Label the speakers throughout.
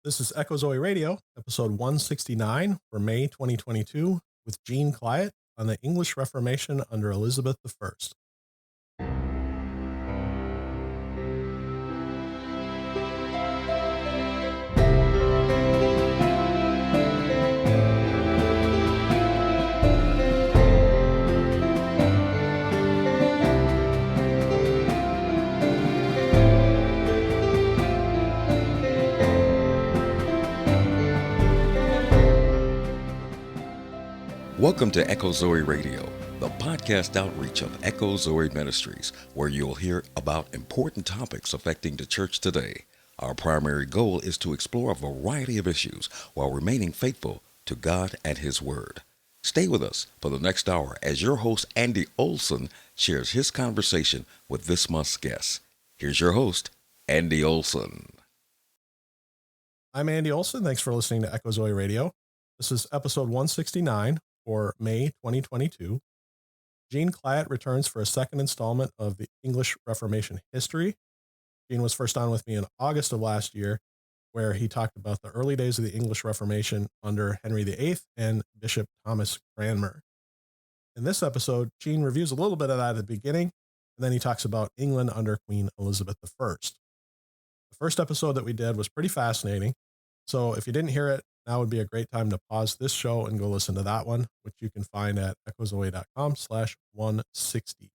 Speaker 1: This is Echo Zoe Radio, episode 169 for May 2022, with Gene Clyatt on the English Reformation under Elizabeth I.
Speaker 2: Welcome to Echo Zoe Radio, the podcast outreach of Echo Zoe Ministries, where you'll hear about important topics affecting the church today. Our primary goal is to explore a variety of issues while remaining faithful to God and His Word. Stay with us for the next hour as your host, Andy Olson, shares his conversation with this month's guest. Here's your host, Andy Olson.
Speaker 1: I'm Andy Olson. Thanks for listening to Echo Zoe Radio. This is episode 169 for May 2022. Gene Clyatt returns for a second installment of the English Reformation history. Gene was first on with me in August of last year, where he talked about the early days of the English Reformation under Henry VIII and Bishop Thomas Cranmer. In this episode, Gene reviews a little bit of that at the beginning, and then he talks about England under Queen Elizabeth I. The first episode that we did was pretty fascinating, so if you didn't hear it, now would be a great time to pause this show and go listen to that one, which you can find at echozoe.com/160.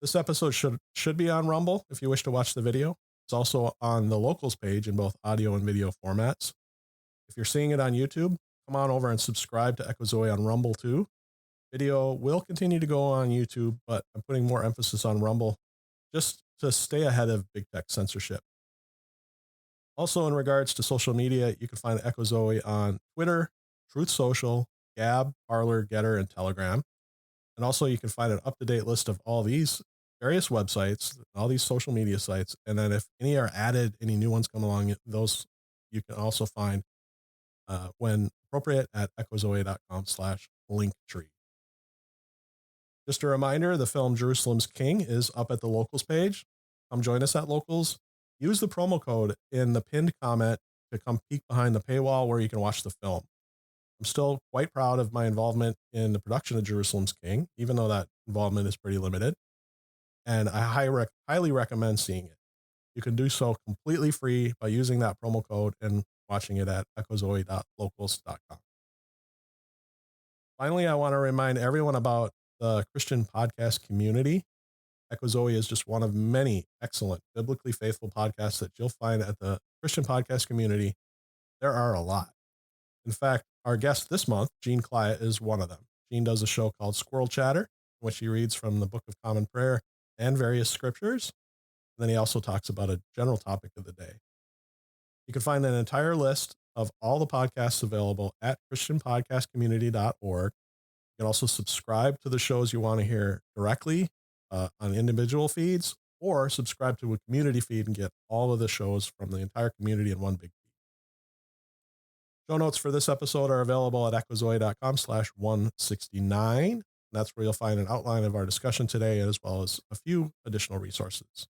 Speaker 1: This episode should be on Rumble if you wish to watch the video. It's also on the locals page in both audio and video formats. If you're seeing it on YouTube, come on over and subscribe to Echo Zoe on Rumble too. Video will continue to go on YouTube, but I'm putting more emphasis on Rumble just to stay ahead of big tech censorship. Also, in regards to social media, you can find Echo Zoe on Twitter, Truth Social, Gab, Parler, Getter, and Telegram. And also, you can find an up-to-date list of all these various websites, all these social media sites. And then if any are added, any new ones come along, those you can also find when appropriate at echozoe.com/linktree. Just a reminder, the film Jerusalem's King is up at the locals page. Come join us at locals. Use the promo code in the pinned comment to come peek behind the paywall where you can watch the film. I'm still quite proud of my involvement in the production of Jerusalem's King, even though that involvement is pretty limited. And I highly recommend seeing it. You can do so completely free by using that promo code and watching it at echozoe.locals.com. Finally, I want to remind everyone about the Christian podcast community. Echo Zoe is just one of many excellent biblically faithful podcasts that you'll find at the Christian podcast community. There are a lot. In fact, our guest this month, Gene Clyatt, is one of them. Gene does a show called Squirrel Chatter, in which he reads from the Book of Common Prayer and various scriptures. And then he also talks about a general topic of the day. You can find an entire list of all the podcasts available at christianpodcastcommunity.org. You can also subscribe to the shows you want to hear directly on individual feeds, or subscribe to a community feed and get all of the shows from the entire community in one big feed. Show notes for this episode are available at echozoe.com/169. That's where you'll find an outline of our discussion today, as well as a few additional resources.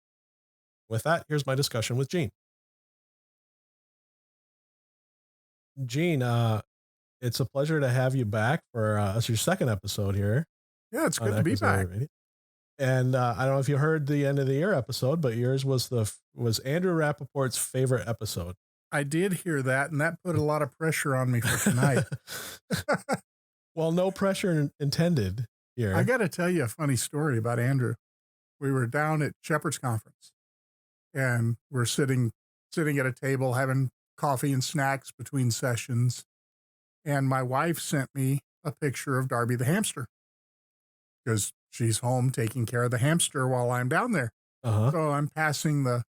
Speaker 1: With that, here's my discussion with Gene. Gene, it's a pleasure to have you back for your second episode here.
Speaker 3: Yeah, it's good to be back.
Speaker 1: And I don't know if you heard the end of the year episode, but yours was Andrew Rappaport's favorite episode.
Speaker 3: I did hear that, and that put a lot of pressure on me for tonight.
Speaker 1: Well, no pressure intended here.
Speaker 3: I got to tell you a funny story about Andrew. We were down at Shepherd's Conference, and we're sitting at a table having coffee and snacks between sessions, and my wife sent me a picture of Darby the hamster because she's home taking care of the hamster while I'm down there.
Speaker 1: Uh-huh.
Speaker 3: So I'm passing the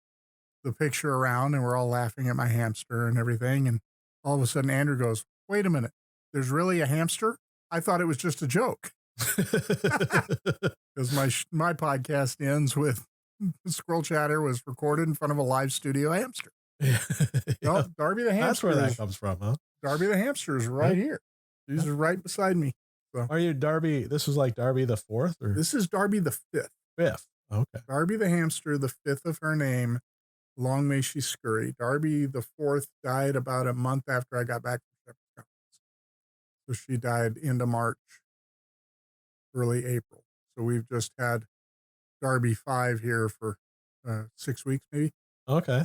Speaker 3: picture around, and we're all laughing at my hamster and everything. And all of a sudden, Andrew goes, "Wait a minute, there's really a hamster? I thought it was just a joke." Because my podcast ends with Squirrel Chatter was recorded in front of a live studio hamster.
Speaker 1: Yeah.
Speaker 3: No, Darby the hamster.
Speaker 1: That's where that comes from, huh?
Speaker 3: Darby the hamster is right here. She's right beside me. So.
Speaker 1: Are you Darby? This is like Darby the fourth, or
Speaker 3: this is Darby the fifth.
Speaker 1: Fifth. Okay.
Speaker 3: Darby the hamster, the fifth of her name. Long may she scurry. Darby the Fourth died about a month after I got back from Shepherd's Conference. So she died end of March, early April. So we've just had Darby 5 here for 6 weeks, maybe.
Speaker 1: Okay.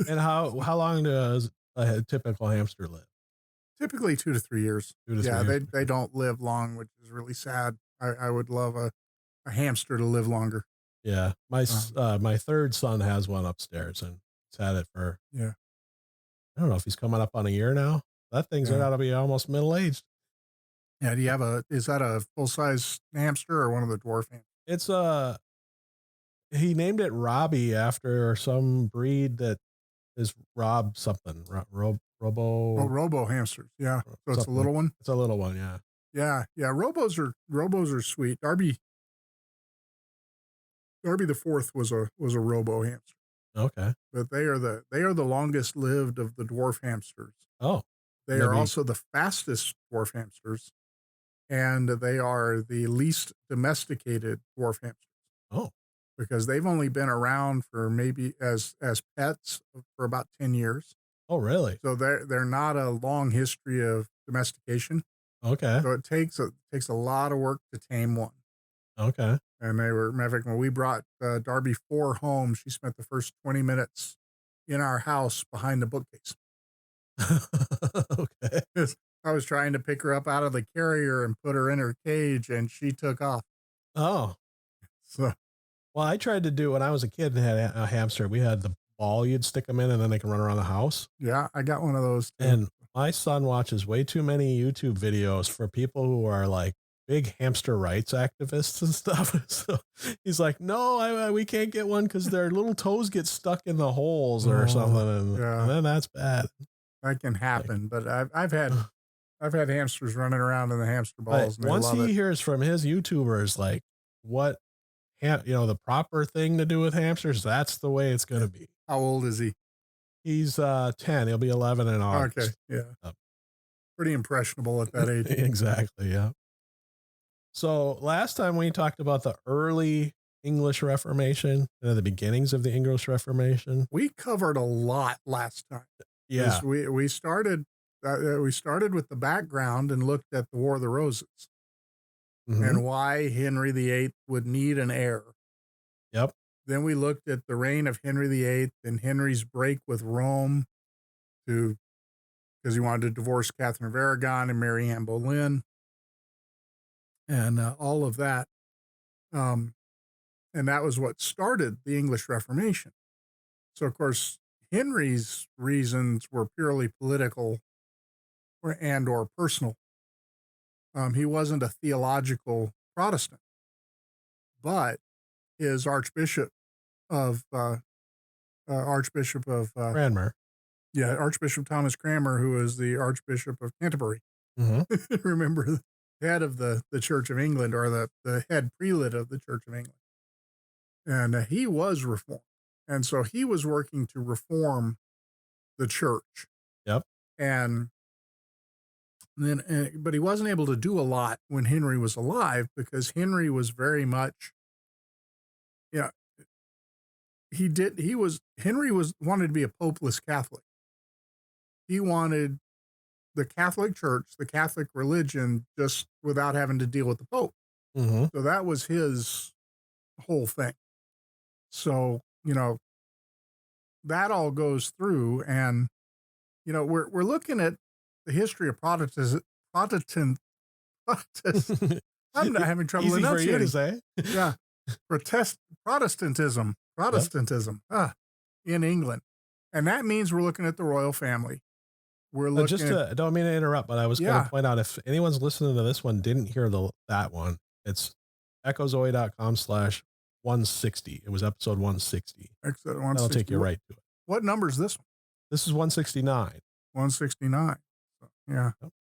Speaker 1: And how long does a typical hamster live?
Speaker 3: Typically 2 to 3 years.
Speaker 1: 2 to 3
Speaker 3: Yeah,
Speaker 1: years.
Speaker 3: they don't live long, which is really sad. I would love a hamster to live longer.
Speaker 1: Yeah. My third son has one upstairs, and he's had it for,
Speaker 3: Yeah.
Speaker 1: I don't know if he's coming up on a year now. That thing's got to be almost middle-aged.
Speaker 3: Yeah, do you have is that a full-size hamster or one of the dwarf hamsters?
Speaker 1: It's he named it Robbie after some breed that is Rob something. Robo.
Speaker 3: Oh, robo hamsters. Yeah. So it's a little one?
Speaker 1: It's a little one, yeah.
Speaker 3: Yeah. Yeah. Robos are sweet. Darby the Fourth was a robo hamster.
Speaker 1: Okay.
Speaker 3: But they are the longest lived of the dwarf hamsters.
Speaker 1: Oh.
Speaker 3: They are also the fastest dwarf hamsters, and they are the least domesticated dwarf hamsters.
Speaker 1: Oh.
Speaker 3: Because they've only been around for maybe as pets for about 10 years.
Speaker 1: Oh, really?
Speaker 3: So they're not a long history of domestication.
Speaker 1: Okay.
Speaker 3: So it takes a lot of work to tame one.
Speaker 1: Okay.
Speaker 3: And matter of fact, when we brought Darby 4 home, she spent the first 20 minutes in our house behind the bookcase.
Speaker 1: Okay.
Speaker 3: I was trying to pick her up out of the carrier and put her in her cage, and she took off.
Speaker 1: Oh.
Speaker 3: So.
Speaker 1: Well, I tried to do when I was a kid and had a hamster. We had the ball you'd stick them in, and then they can run around the house.
Speaker 3: Yeah, I got one of those too.
Speaker 1: And my son watches way too many YouTube videos for people who are like big hamster rights activists and stuff. So he's like, no, we can't get one because their little toes get stuck in the holes or something. And then that's bad.
Speaker 3: That can happen. But I've had hamsters running around in the hamster balls. And
Speaker 1: once he hears from his YouTubers, like what, the proper thing to do with hamsters, that's the way it's going to be.
Speaker 3: How old is he?
Speaker 1: He's 10. He'll be 11 in August.
Speaker 3: Okay. Yeah. Pretty impressionable at that age.
Speaker 1: Exactly. Yeah. So last time we talked about the early English Reformation, the beginnings of the English Reformation.
Speaker 3: We covered a lot last time.
Speaker 1: Yeah.
Speaker 3: We started with the background and looked at the War of the Roses. Mm-hmm. And why Henry VIII would need an heir.
Speaker 1: Yep.
Speaker 3: Then we looked at the reign of Henry VIII and Henry's break with Rome because he wanted to divorce Catherine of Aragon and marry Anne Boleyn and all of that. And that was what started the English Reformation. So, of course, Henry's reasons were purely political or personal. He wasn't a theological Protestant, but his Archbishop of
Speaker 1: Cranmer.
Speaker 3: Yeah, Archbishop Thomas Cranmer, who is the Archbishop of Canterbury. Mm-hmm. Remember, the head of the Church of England, or the head prelate of the Church of England. And he was reformed. And so he was working to reform the church.
Speaker 1: Yep.
Speaker 3: And then, but he wasn't able to do a lot when Henry was alive, because Henry was very much, Henry wanted to be a popeless Catholic. He wanted the Catholic Church, the Catholic religion, just without having to deal with the Pope. Mm-hmm. So that was his whole thing. So, that all goes through, and, we're looking at the history of Protestantism. I'm not having trouble
Speaker 1: enanciating.
Speaker 3: For you
Speaker 1: to say.
Speaker 3: Yeah. Protestantism yep. In England. And that means we're looking at the royal family. We're looking
Speaker 1: don't mean to interrupt, but I was going to point out, if anyone's listening to this one didn't hear that one, it's echozoe.com/160. It was episode 160. That'll take you right to it.
Speaker 3: What number is this one?
Speaker 1: This is 169.
Speaker 3: 169. So, yeah.
Speaker 1: Yep.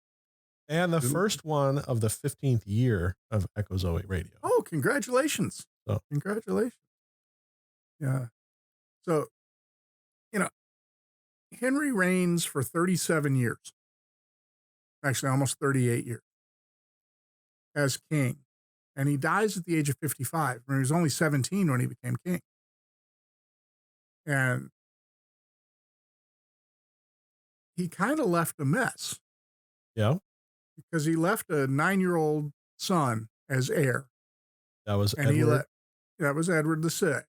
Speaker 1: And the first one of the 15th year of Echo Zoe Radio.
Speaker 3: Oh, congratulations. Congratulations. Yeah. So, Henry reigns for 37 years. Actually, almost 38 years as king. And he dies at the age of 55. He was only 17 when he became king. And he kind of left a mess
Speaker 1: Yeah.
Speaker 3: because he left a 9-year-old son as heir.
Speaker 1: That was
Speaker 3: And
Speaker 1: Edward.
Speaker 3: that was Edward VI.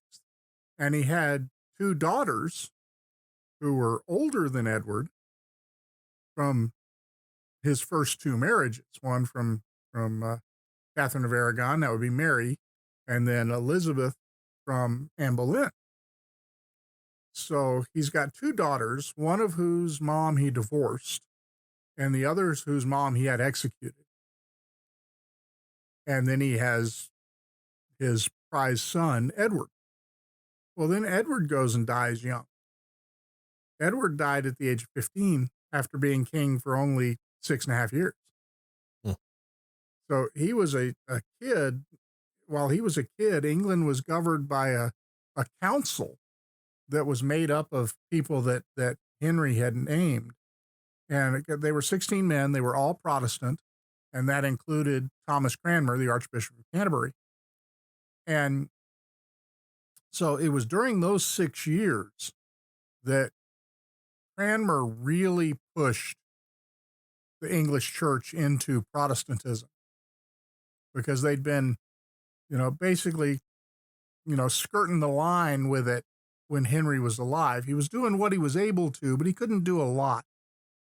Speaker 3: And he had 2 daughters who were older than Edward from his first 2 marriages. One from Catherine of Aragon, that would be Mary, and then Elizabeth from Anne Boleyn. So he's got 2 daughters, one of whose mom he divorced, and the others whose mom he had executed. And then he has his prize son, Edward. Well, then Edward goes and dies young. Edward died at the age of 15 after being king for only 6.5 years.
Speaker 1: Hmm.
Speaker 3: So he was a kid. While he was a kid, England was governed by a council that was made up of people that Henry had named. And they were 16 men. They were all Protestant. And that included Thomas Cranmer, the Archbishop of Canterbury. And so it was during those 6 years that Cranmer really pushed the English church into Protestantism, because they'd been, basically, skirting the line with it when Henry was alive. He was doing what he was able to, but he couldn't do a lot.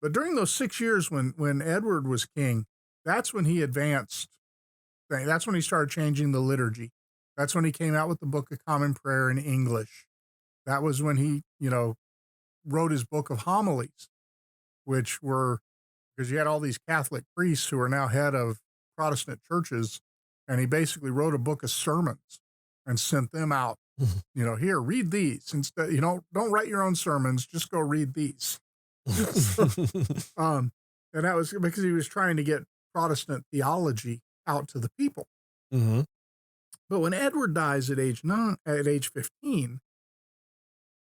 Speaker 3: But during those 6 years when Edward was king, that's when he advanced. That's when he started changing the liturgy. That's when he came out with the Book of Common Prayer in English. That was when he, wrote his book of homilies, which were, because you had all these Catholic priests who are now head of Protestant churches, and he basically wrote a book of sermons and sent them out. Here, read these. Instead, don't write your own sermons, just go read these. And that was because he was trying to get Protestant theology out to the people.
Speaker 1: Mm-hmm.
Speaker 3: But when Edward dies at age 15,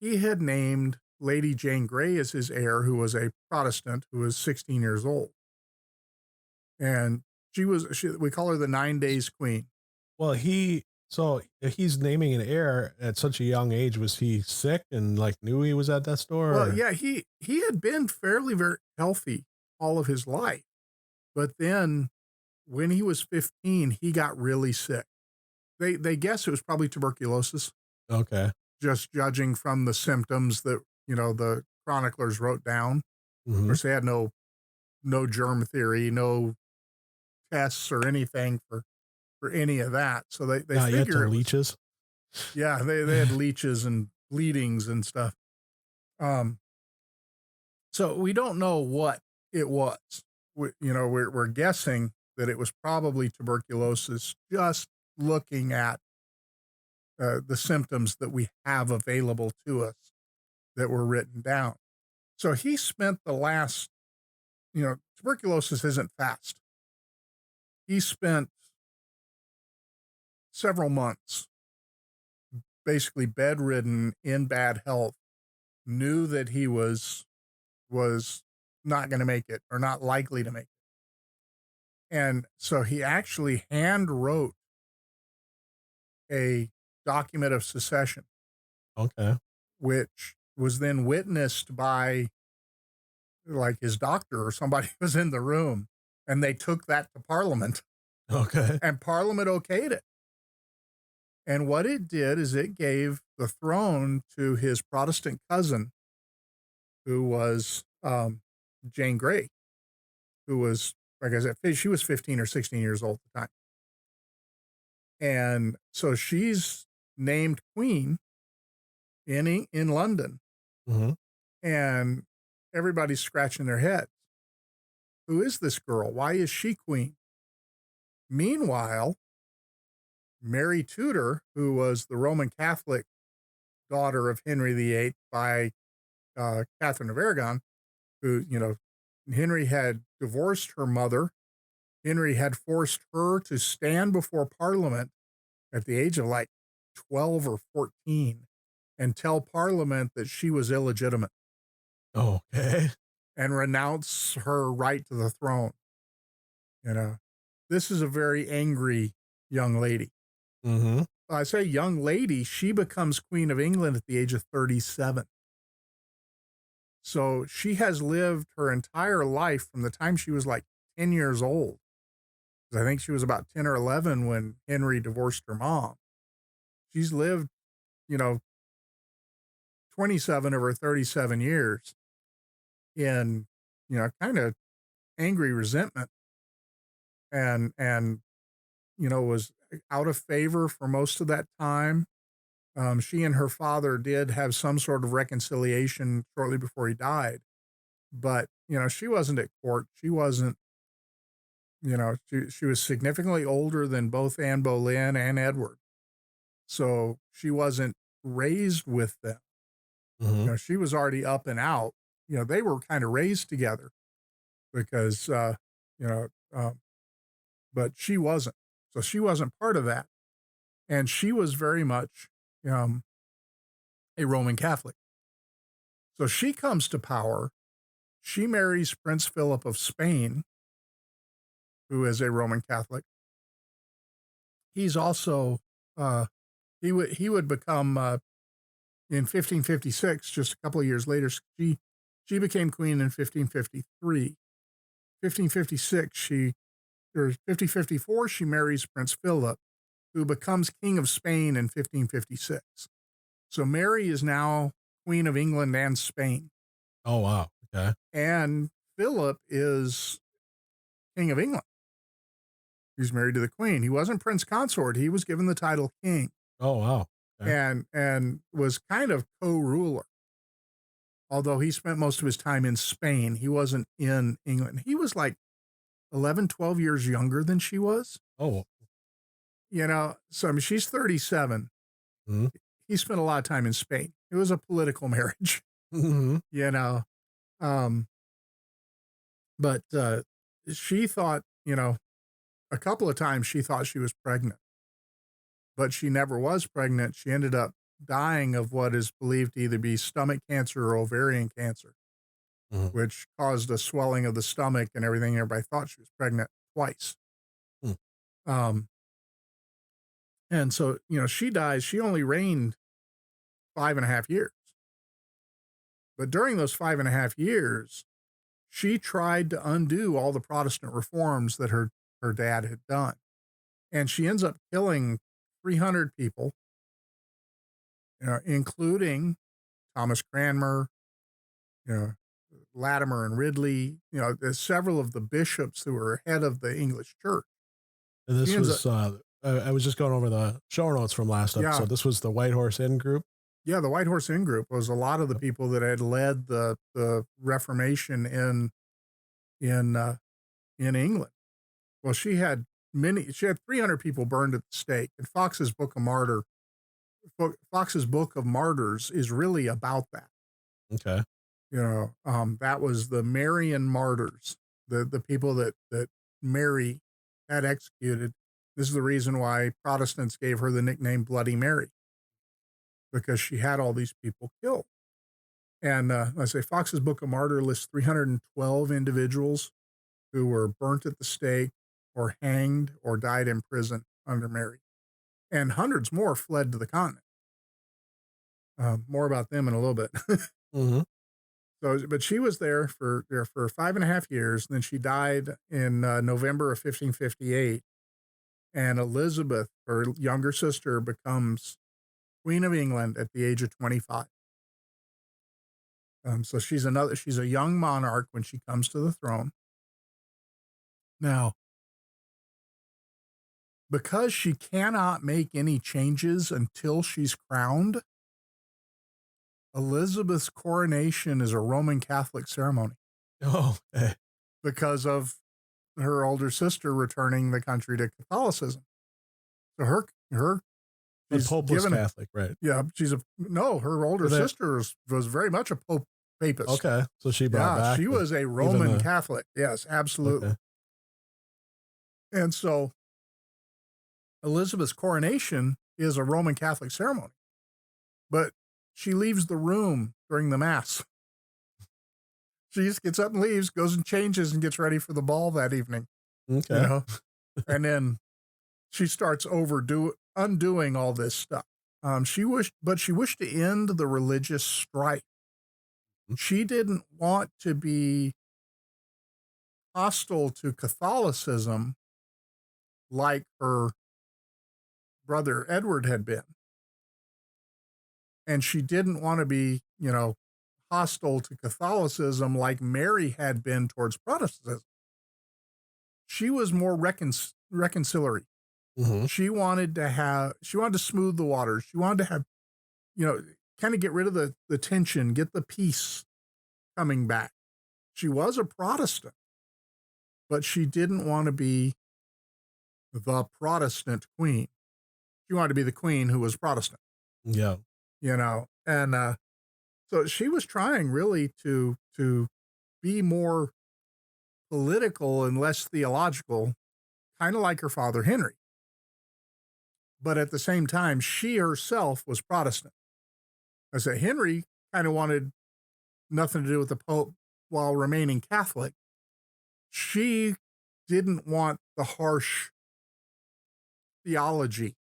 Speaker 3: he had named Lady Jane Grey as his heir, who was a Protestant who was 16 years old. And we call her the 9 Days Queen.
Speaker 1: Well, he's naming an heir at such a young age. Was he sick and knew he was at death's door?
Speaker 3: Well, yeah, he had been fairly very healthy all of his life. But then when he was 15, he got really sick. They guess it was probably tuberculosis.
Speaker 1: Okay.
Speaker 3: Just judging from the symptoms that, the chroniclers wrote down.
Speaker 1: Mm-hmm.
Speaker 3: Of course, they had no germ theory, no tests or anything for any of that. So they figure
Speaker 1: leeches.
Speaker 3: Yeah, they had leeches and bleedings and stuff. So we don't know what it was. We're guessing that it was probably tuberculosis, just looking at the symptoms that we have available to us that were written down. So he spent the last, tuberculosis isn't fast. He spent several months basically bedridden, in bad health, knew that he was not going to make it, or not likely to make it. And so he actually hand wrote a document of secession.
Speaker 1: Okay.
Speaker 3: Which was then witnessed by his doctor or somebody who was in the room, and they took that to Parliament.
Speaker 1: Okay.
Speaker 3: And Parliament okayed it. And what it did is it gave the throne to his Protestant cousin, who was Jane Grey, who was, like I said, she was 15 or 16 years old at the time. And so she's named queen in London.
Speaker 1: Mm-hmm.
Speaker 3: And everybody's scratching their heads. Who is this girl? Why is she queen? Meanwhile, Mary Tudor, who was the Roman Catholic daughter of Henry VIII by Catherine of Aragon, who, Henry had divorced her mother. Henry had forced her to stand before Parliament at the age of 12 or 14 and tell Parliament that she was illegitimate.
Speaker 1: Okay.
Speaker 3: And renounce her right to the throne. This is a very angry young lady.
Speaker 1: Mm-hmm.
Speaker 3: I say young lady, she becomes Queen of England at the age of 37. So she has lived her entire life from the time she was like 10 years old. I think she was about 10 or 11 when Henry divorced her mom. She's lived, you know, 27 of her 37 years in, kind of angry resentment and, was out of favor for most of that time. She and her father did have some sort of reconciliation shortly before he died, but, she wasn't at court. She wasn't, she was significantly older than both Anne Boleyn and Edward. So she wasn't raised with them.
Speaker 1: Mm-hmm.
Speaker 3: She was already up and out. They were kind of raised together because, but she wasn't. So she wasn't part of that. And she was very much a Roman Catholic. So she comes to power. She marries Prince Philip of Spain, who is a Roman Catholic. He's also, he would become, in 1556, just a couple of years later, she became queen in 1553. 1556, 1554, she marries Prince Philip, who becomes king of Spain in 1556. So Mary is now queen of England and Spain.
Speaker 1: Oh, wow. Okay.
Speaker 3: And Philip is king of England. He's married to the queen. He wasn't prince consort. He was given the title king.
Speaker 1: Oh, wow. Okay.
Speaker 3: And was kind of co-ruler. Although he spent most of his time in Spain, he wasn't in England. He was like 11, 12 years younger than she was.
Speaker 1: Oh.
Speaker 3: So I mean, she's 37.
Speaker 1: Mm-hmm.
Speaker 3: He spent a lot of time in Spain. It was a political marriage,
Speaker 1: Mm-hmm.
Speaker 3: But she thought, a couple of times she thought she was pregnant, but she never was pregnant. She ended up dying of what is believed to either be stomach cancer or ovarian cancer,
Speaker 1: Mm-hmm.
Speaker 3: which caused a swelling of the stomach and everything. Everybody thought she was pregnant twice.
Speaker 1: Mm.
Speaker 3: And so, she dies. She only reigned 5.5 years. But during those 5.5 years, she tried to undo all the Protestant reforms that her dad had done. And she ends up killing 300 people, including Thomas Cranmer, Latimer and Ridley, there's several of the bishops who were head of the English church.
Speaker 1: And this was, I was just going over the show notes from last episode.
Speaker 3: Yeah.
Speaker 1: This was the White Horse Inn group.
Speaker 3: Yeah, the White Horse Inn group was a lot of the people that had led the Reformation in England. Well, she had 300 people burned at the stake. And Fox's Book of Martyrs is really about that.
Speaker 1: Okay.
Speaker 3: That was the Marian martyrs, the people that Mary had executed. This is the reason why Protestants gave her the nickname Bloody Mary, because she had all these people killed. And I say Fox's Book of Martyr lists 312 individuals who were burnt at the stake or hanged or died in prison under Mary. And hundreds more fled to the continent. More about them in a little bit.
Speaker 1: Mm-hmm.
Speaker 3: So, but she was there for 5.5 years. And then she died in November of 1558. And Elizabeth, her younger sister, becomes Queen of England at the age of 25. So she's a young monarch when she comes to the throne. Now, because she cannot make any changes until she's crowned, Elizabeth's coronation is a Roman Catholic ceremony.
Speaker 1: Oh, okay.
Speaker 3: Because of her older sister returning the country to Catholicism. So her
Speaker 1: The Pope was Catholic, right?
Speaker 3: Yeah, her older sister was very much a Pope papist.
Speaker 1: Okay, so she brought back.
Speaker 3: She was a Roman Catholic. Yes, absolutely.
Speaker 1: Okay.
Speaker 3: And so Elizabeth's coronation is a Roman Catholic ceremony, but she leaves the room during the Mass. She just gets up and leaves, goes and changes and gets ready for the ball that evening.
Speaker 1: Okay.
Speaker 3: And then she starts undoing all this stuff. She wished to end the religious strife. She didn't want to be hostile to Catholicism like her brother Edward had been. And she didn't want to be, hostile to Catholicism like Mary had been towards Protestantism. She was more reconciliatory.
Speaker 1: Mm-hmm.
Speaker 3: She wanted to smooth the waters. She wanted to have, kind of get rid of the tension, get the peace coming back. She was a Protestant, but she didn't want to be the Protestant queen. She wanted to be the queen who was Protestant.
Speaker 1: Yeah.
Speaker 3: And so she was trying really to be more political and less theological, kind of like her father Henry. But at the same time, she herself was Protestant. I said Henry kind of wanted nothing to do with the Pope while remaining Catholic. She didn't want the harsh theology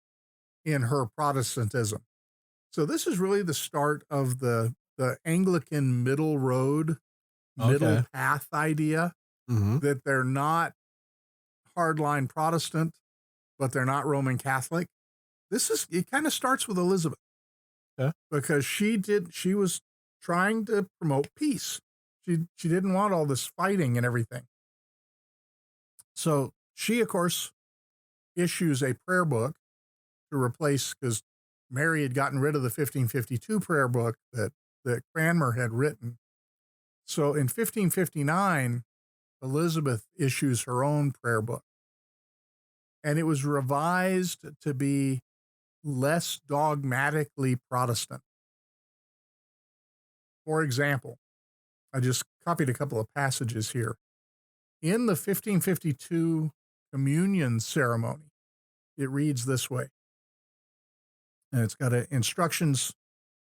Speaker 3: in her Protestantism. So this is really the start of the Anglican middle road, middle path idea, that they're not hardline Protestant, but they're not Roman Catholic. It kind of starts with Elizabeth, because she was trying to promote peace. She didn't want all this fighting and everything. So she, of course, issues a prayer book to replace, because Mary had gotten rid of the 1552 prayer book that Cranmer had written. So in 1559, Elizabeth issues her own prayer book. And it was revised to be less dogmatically Protestant. For example, I just copied a couple of passages here. In the 1552 communion ceremony, it reads this way. And it's got instructions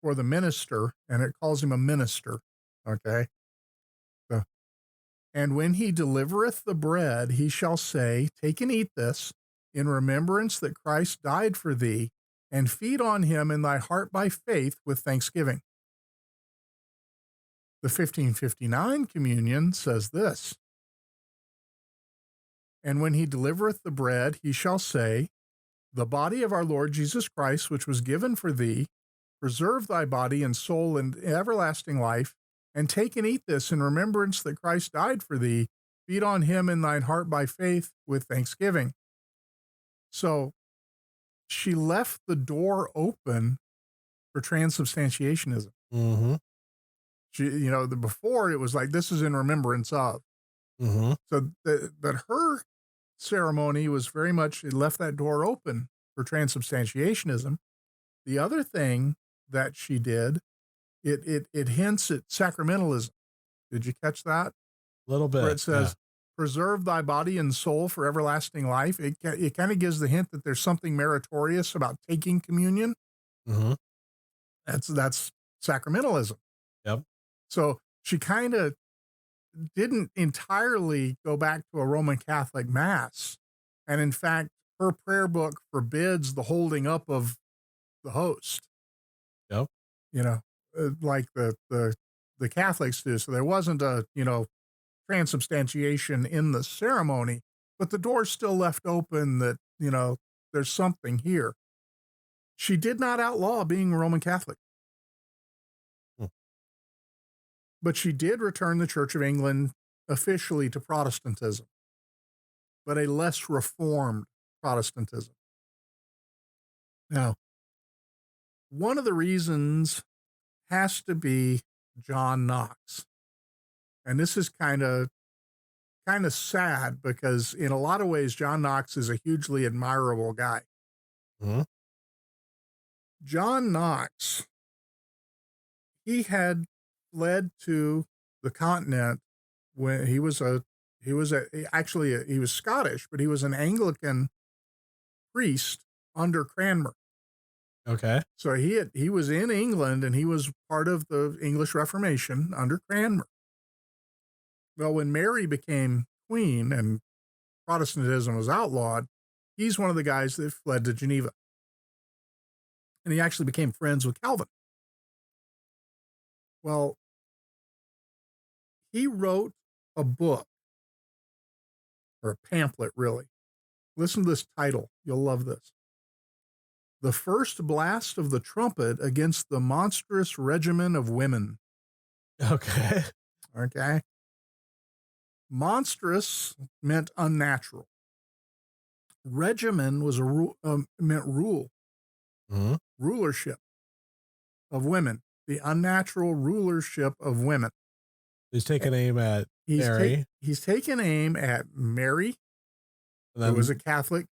Speaker 3: for the minister, and it calls him a minister, okay? So, and when he delivereth the bread, he shall say, take and eat this, in remembrance that Christ died for thee, and feed on him in thy heart by faith with thanksgiving. The 1559 communion says this, and when he delivereth the bread, he shall say, the body of our Lord Jesus Christ, which was given for thee, preserve thy body and soul in everlasting life, and take and eat this in remembrance that Christ died for thee. Feed on him in thine heart by faith with thanksgiving. So she left the door open for transubstantiationism.
Speaker 1: Mm-hmm.
Speaker 3: Before it was like, this is in remembrance of.
Speaker 1: Mm-hmm.
Speaker 3: So but her ceremony was very much, it left that door open for transubstantiationism. The other thing that she did, it hints at sacramentalism. Did you catch that?
Speaker 1: A little bit.
Speaker 3: Where it says, preserve thy body and soul for everlasting life. It kind of gives the hint that there's something meritorious about taking communion.
Speaker 1: Mm-hmm.
Speaker 3: That's sacramentalism.
Speaker 1: Yep.
Speaker 3: So she kind of didn't entirely go back to a Roman Catholic mass. And in fact, her prayer book forbids the holding up of the host.
Speaker 1: Yep.
Speaker 3: Like the Catholics do. So there wasn't a, transubstantiation in the ceremony, but the door's still left open that, there's something here. She did not outlaw being Roman Catholic. But she did return the Church of England officially to Protestantism, but a less reformed Protestantism. Now, one of the reasons has to be John Knox. And this is kind of sad, because in a lot of ways, John Knox is a hugely admirable guy.
Speaker 1: Mm-hmm.
Speaker 3: John Knox, he had fled to the continent when he was Scottish, but he was an Anglican priest under Cranmer.
Speaker 1: Okay.
Speaker 3: So he was in England, and he was part of the English Reformation under Cranmer. Well, when Mary became queen and Protestantism was outlawed, he's one of the guys that fled to Geneva. And he actually became friends with Calvin. Well, he wrote a book, or a pamphlet, really. Listen to this title. You'll love this. The First Blast of the Trumpet Against the Monstrous Regimen of Women.
Speaker 1: Okay.
Speaker 3: Okay. Monstrous meant unnatural. Regimen was meant rule, rulership of women, the unnatural rulership of women.
Speaker 1: He's taking aim at Mary.
Speaker 3: He's taken aim at Mary, who was a Catholic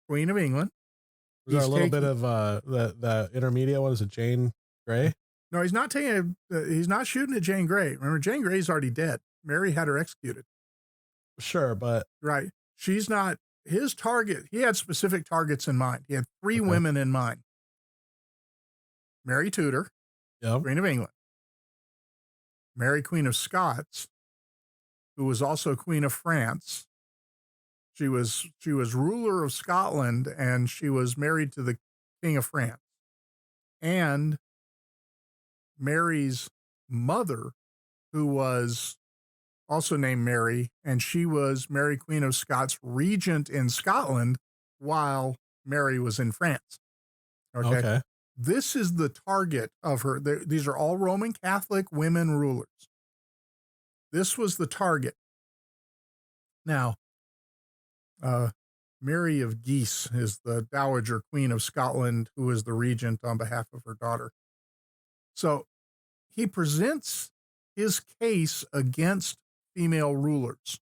Speaker 3: Queen of England.
Speaker 1: Was there a little bit of the intermediate one? Is it Jane Grey?
Speaker 3: No, he's not taking. He's not shooting at Jane Grey. Remember, Jane Grey's already dead. Mary had her executed.
Speaker 1: Sure, but
Speaker 3: right, she's not his target. He had specific targets in mind. He had three women in mind: Mary Tudor, Queen of England; Mary, Queen of Scots, who was also Queen of France. She was ruler of Scotland, and she was married to the King of France. And Mary's mother, who was also named Mary, and she was Mary, Queen of Scots, regent in Scotland while Mary was in France. Okay. This is the target of her. These are all Roman Catholic women rulers. This was the target. Now, Mary of Geese is the Dowager Queen of Scotland, who is the regent on behalf of her daughter. So he presents his case against female rulers.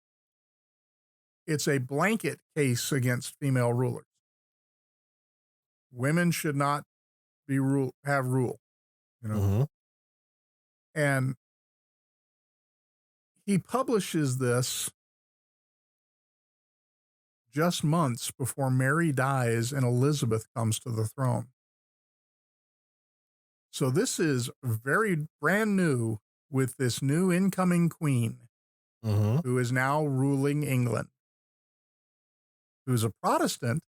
Speaker 3: It's a blanket case against female rulers. Women should not have rule, you know. And he publishes this just months before Mary dies and Elizabeth comes to the throne. So this is very brand new with this new incoming queen who is now ruling England, who's a Protestant,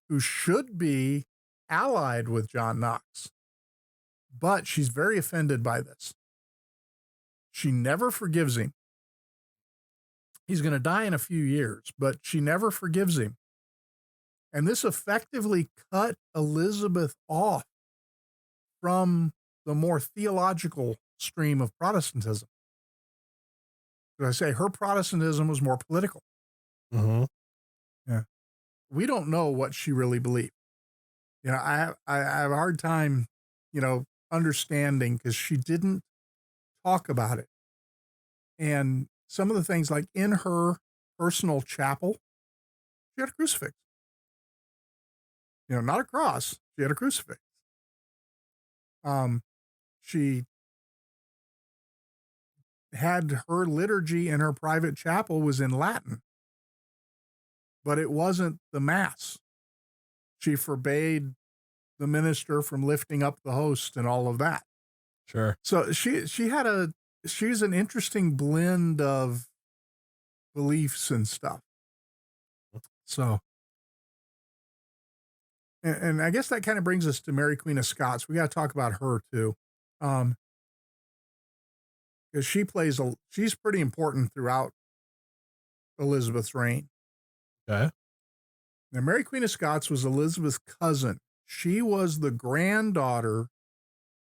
Speaker 3: who should be allied with John Knox. But she's very offended by this. She never forgives him. He's going to die in a few years, but she never forgives him. And this effectively cut Elizabeth off from the more theological stream of Protestantism. As I say, her Protestantism was more political. Yeah. We don't know what she really believed. You know, I have a hard time, you know, understanding, because she didn't talk about it. And some of the things, like in her personal chapel, she had a crucifix. You know, not a cross. She had a crucifix. She had her liturgy in her private chapel was in Latin, but it wasn't the Mass. She forbade the minister from lifting up the host and all of that.
Speaker 1: Sure.
Speaker 3: So she's an interesting blend of beliefs and stuff. So, and I guess that kind of brings us to Mary, Queen of Scots. We got to talk about her too. Because she's pretty important throughout Elizabeth's reign.
Speaker 1: Okay.
Speaker 3: Now, Mary, Queen of Scots was Elizabeth's cousin. She was the granddaughter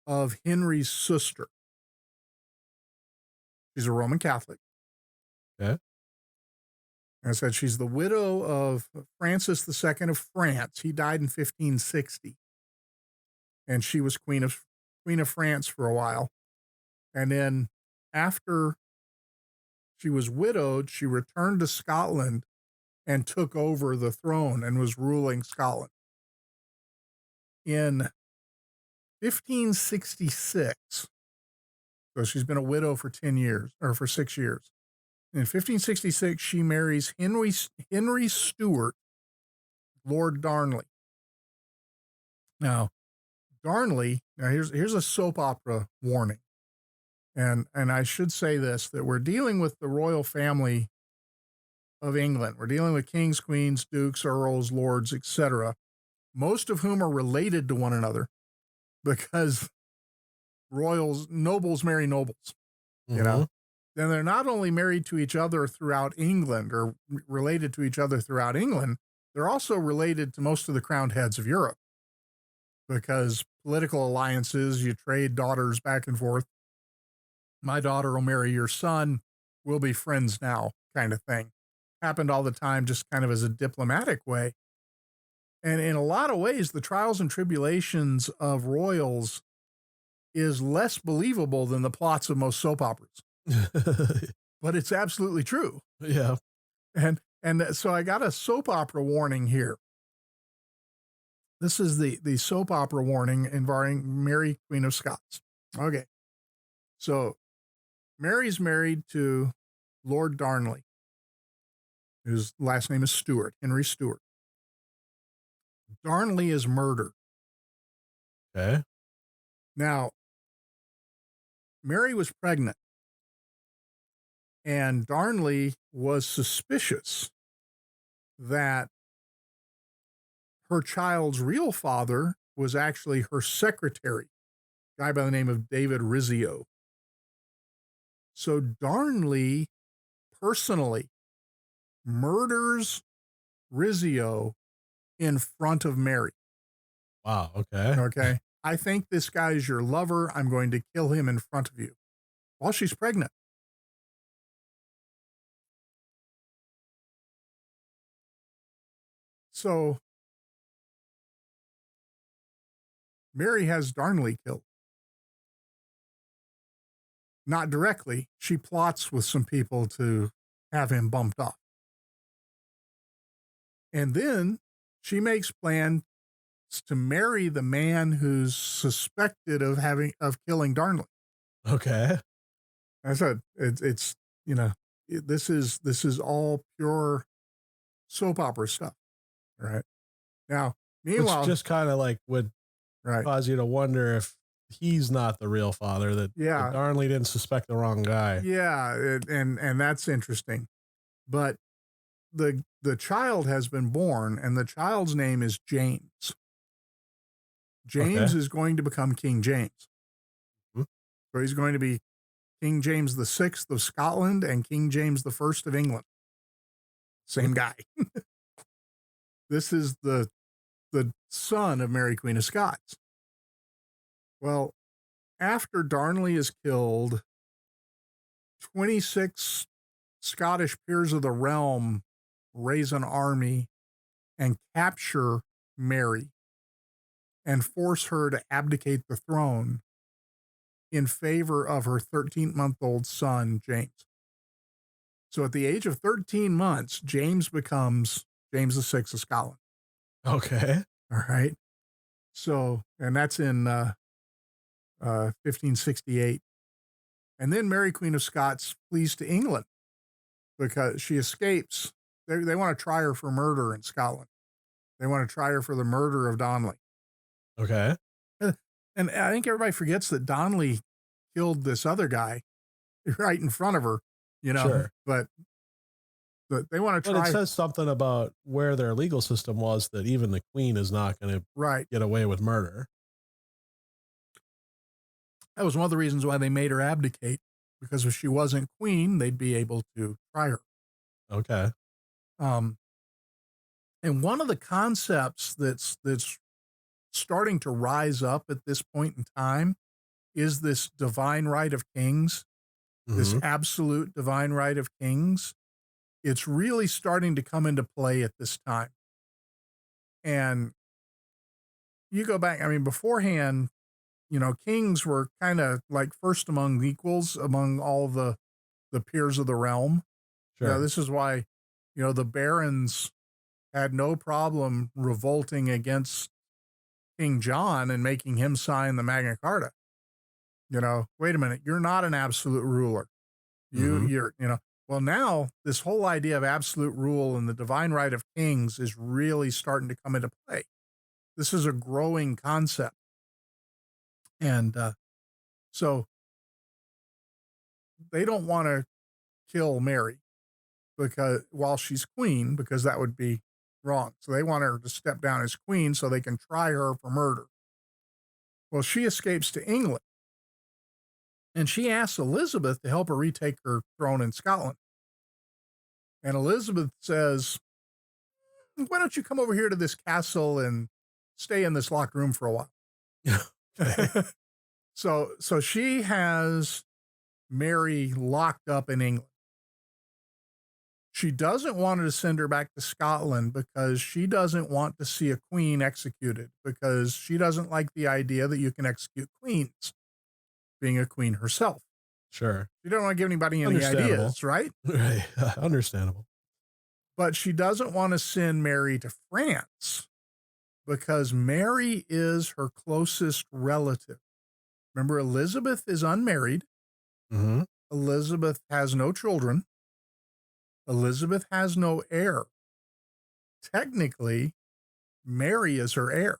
Speaker 3: of Henry's sister. She's a Roman Catholic.
Speaker 1: Okay.
Speaker 3: I said she's the widow of Francis II of France. He died in 1560. And she was Queen of France for a while. And then after she was widowed, she returned to Scotland and took over the throne and was ruling Scotland. In 1566, so she's been a widow for 10 years, or for 6 years. In 1566, she marries Henry Stuart, Lord Darnley. Now, here's a soap opera warning. And I should say this, that we're dealing with the royal family of England. We're dealing with kings, queens, dukes, earls, lords, etc., most of whom are related to one another, because nobles marry nobles, you know? then they're not only married to each other throughout England or related to each other throughout England, they're also related to most of the crowned heads of Europe because political alliances, you trade daughters back and forth. My daughter will marry your son. We'll be friends now, kind of thing. Happened all the time, just kind of as a diplomatic way. And in a lot of ways, the trials and tribulations of royals is less believable than the plots of most soap operas. But it's absolutely true.
Speaker 1: Yeah.
Speaker 3: And so I got a soap opera warning here. This is the soap opera warning involving Mary, Queen of Scots. Okay. So Mary's married to Lord Darnley, whose last name is Stewart, Henry Stewart. Darnley is murdered.
Speaker 1: Okay.
Speaker 3: Now, Mary was pregnant, and Darnley was suspicious that her child's real father was actually her secretary, a guy by the name of David Rizzio. So Darnley personally murders Rizzio in front of Mary.
Speaker 1: Wow. Okay.
Speaker 3: Okay. I think this guy is your lover. I'm going to kill him in front of you while she's pregnant. So Mary has Darnley killed. Not directly. She plots with some people to have him bumped off. And then she makes plans to marry the man who's suspected of killing Darnley.
Speaker 1: Okay.
Speaker 3: I said it's this is all pure soap opera stuff, right? Now, meanwhile,
Speaker 1: Which just kind of like would cause you to wonder if he's not the real father, that Darnley didn't suspect the wrong guy.
Speaker 3: Yeah, and that's interesting. But the child has been born, and the child's name is James. James is going to become King James.
Speaker 1: Mm-hmm.
Speaker 3: So he's going to be King James VI of Scotland and King James I of England. Same guy. This is the son of Mary, Queen of Scots. Well, after Darnley is killed, 26 Scottish peers of the realm raise an army and capture Mary and force her to abdicate the throne in favor of her 13-month-old son, James. So at the age of 13 months, James becomes James VI of Scotland.
Speaker 1: Okay.
Speaker 3: All right. So, and that's in 1568. And then Mary, Queen of Scots, flees to England because she escapes. They want to try her for murder in Scotland. They want to try her for the murder of Darnley.
Speaker 1: Okay.
Speaker 3: And I think everybody forgets that Darnley killed this other guy right in front of her,
Speaker 1: Sure.
Speaker 3: But they want to try.
Speaker 1: But it says something about where their legal system was, that even the queen is not going to get away with murder.
Speaker 3: That was one of the reasons why they made her abdicate, because if she wasn't queen, they'd be able to try her.
Speaker 1: Okay.
Speaker 3: And one of the concepts that's starting to rise up at this point in time is this divine right of kings, this absolute divine right of kings. It's really starting to come into play at this time. And you go back, I mean, beforehand, kings were kind of like first among equals among all the peers of the realm.
Speaker 1: Sure.
Speaker 3: This is why, the barons had no problem revolting against King John and making him sign the Magna Carta. Wait a minute, you're not an absolute ruler. You're, well, now this whole idea of absolute rule and the divine right of kings is really starting to come into play. This is a growing concept. And so they don't want to kill Mary while she's queen, because that would be wrong. So they want her to step down as queen so they can try her for murder. Well, she escapes to England. And she asks Elizabeth to help her retake her throne in Scotland. And Elizabeth says, why don't you come over here to this castle and stay in this locked room for a while?
Speaker 1: Okay.
Speaker 3: So she has Mary locked up in England. She doesn't want to send her back to Scotland because she doesn't want to see a queen executed, because she doesn't like the idea that you can execute queens, being a queen herself.
Speaker 1: Sure.
Speaker 3: She don't want to give anybody any ideas, right?
Speaker 1: Right. Understandable.
Speaker 3: But she doesn't want to send Mary to France because Mary is her closest relative. Remember, Elizabeth is unmarried.
Speaker 1: Mm-hmm.
Speaker 3: Elizabeth has no children. Elizabeth has no heir. Technically, Mary is her heir.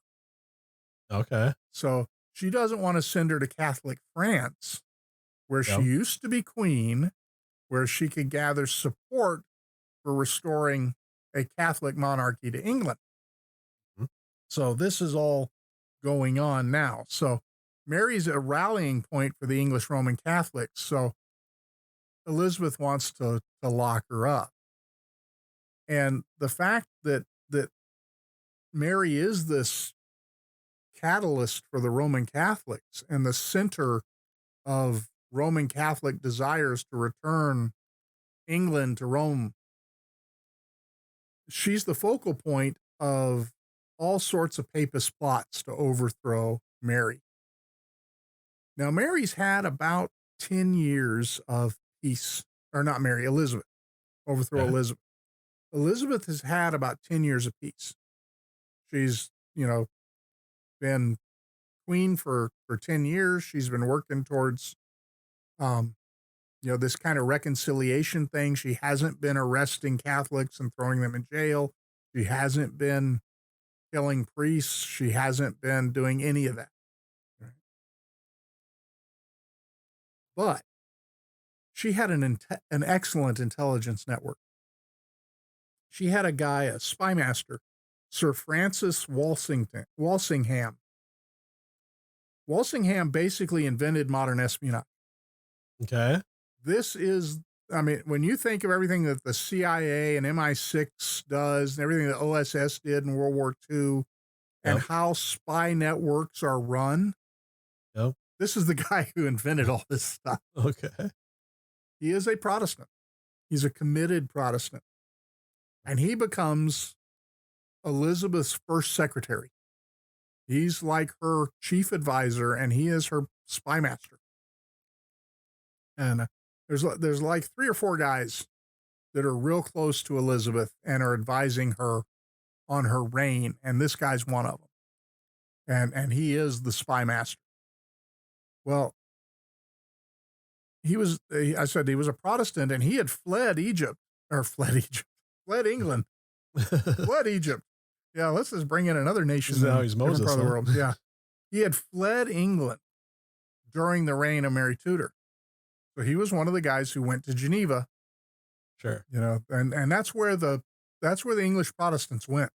Speaker 1: Okay.
Speaker 3: So she doesn't want to send her to Catholic France, where she used to be queen, where she could gather support for restoring a Catholic monarchy to England.
Speaker 1: Mm-hmm.
Speaker 3: So this is all going on now. So Mary's a rallying point for the English Roman Catholics. So Elizabeth wants to lock her up. And the fact that Mary is this catalyst for the Roman Catholics and the center of Roman Catholic desires to return England to Rome, she's the focal point of all sorts of papist plots to overthrow Mary. Now, Mary's had about 10 years of peace, or not Mary, Elizabeth, overthrow Elizabeth. Elizabeth has had about 10 years of peace. She's, been queen for 10 years. She's been working towards, this kind of reconciliation thing. She hasn't been arresting Catholics and throwing them in jail. She hasn't been killing priests. She hasn't been doing any of that. Right? But she had an excellent intelligence network. She had a guy, a spy master, Sir Francis Walsingham. Walsingham basically invented modern espionage.
Speaker 1: Okay.
Speaker 3: This is, when you think of everything that the CIA and MI6 does and everything that OSS did in World War II and how spy networks are run, this is the guy who invented all this stuff.
Speaker 1: Okay.
Speaker 3: He is a Protestant. He's a committed Protestant. And he becomes Elizabeth's first secretary. He's like her chief advisor, and he is her spy master. And there's like 3 or 4 guys that are real close to Elizabeth and are advising her on her reign, and this guy's one of them. And he is the spy master. Well, he was a Protestant, and he had fled England. Fled Egypt. Yeah, let's just bring in another nation.
Speaker 1: Now he's Moses,
Speaker 3: part of the world. Yeah. He had fled England during the reign of Mary Tudor. So he was one of the guys who went to Geneva.
Speaker 1: Sure.
Speaker 3: And that's where the English Protestants went.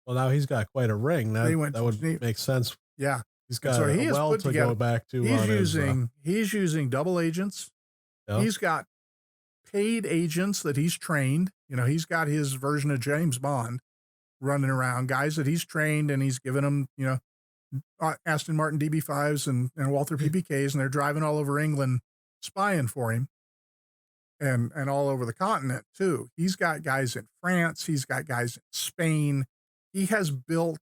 Speaker 1: Well, now he's got quite a ring. That would
Speaker 3: Geneva.
Speaker 1: make sense.
Speaker 3: Yeah.
Speaker 1: He's got a well to go back to.
Speaker 3: He's using double agents.
Speaker 1: Yeah.
Speaker 3: He's got paid agents that he's trained. He's got his version of James Bond running around, guys that he's trained, and he's given them, Aston Martin DB5s and Walther PPKs, and they're driving all over England spying for him and all over the continent too. He's got guys in France. He's got guys in Spain. He has built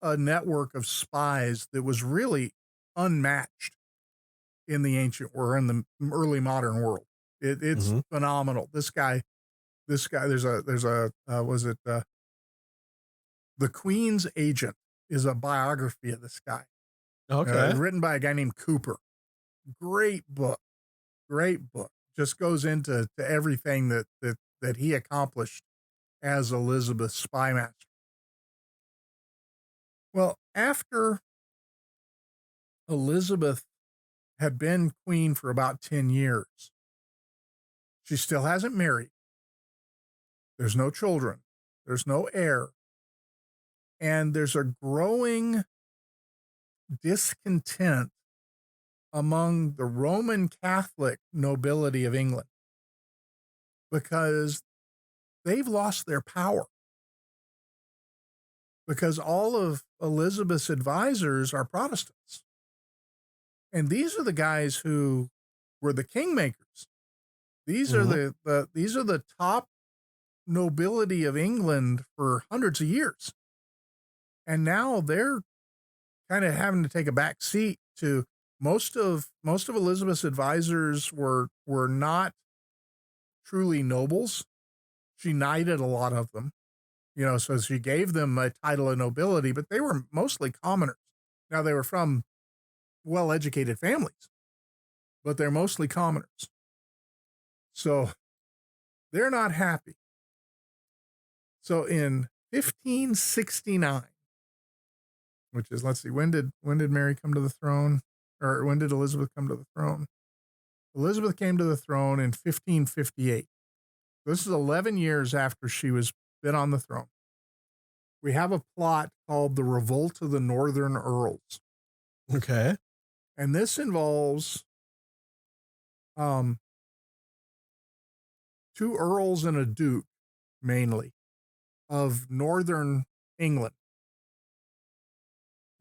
Speaker 3: a network of spies that was really unmatched in the ancient or in the early modern world. It's phenomenal. This guy, there's The Queen's Agent is a biography of this guy.
Speaker 1: Okay.
Speaker 3: Written by a guy named Cooper. Great book. Just goes into everything that he accomplished as Elizabeth's spy master. Well, after Elizabeth had been queen for about 10 years, she still hasn't married. There's no children. There's no heir. And there's a growing discontent among the Roman Catholic nobility of England because they've lost their power. Because all of Elizabeth's advisors are Protestants. And these are the guys who were the kingmakers. These are these are the top nobility of England for hundreds of years. And now they're kind of having to take a back seat to most of Elizabeth's advisors were not truly nobles. She knighted a lot of them, so she gave them a title of nobility, but they were mostly commoners. Now they were from well-educated families, but they're mostly commoners. So they're not happy. So in 1569, which is, let's see, when did Mary come to the throne? Or when did Elizabeth come to the throne? Elizabeth came to the throne in 1558. This is 11 years after she was been on the throne. We have a plot called the Revolt of the Northern Earls.
Speaker 1: Okay.
Speaker 3: And this involves two earls and a duke, mainly, of northern England.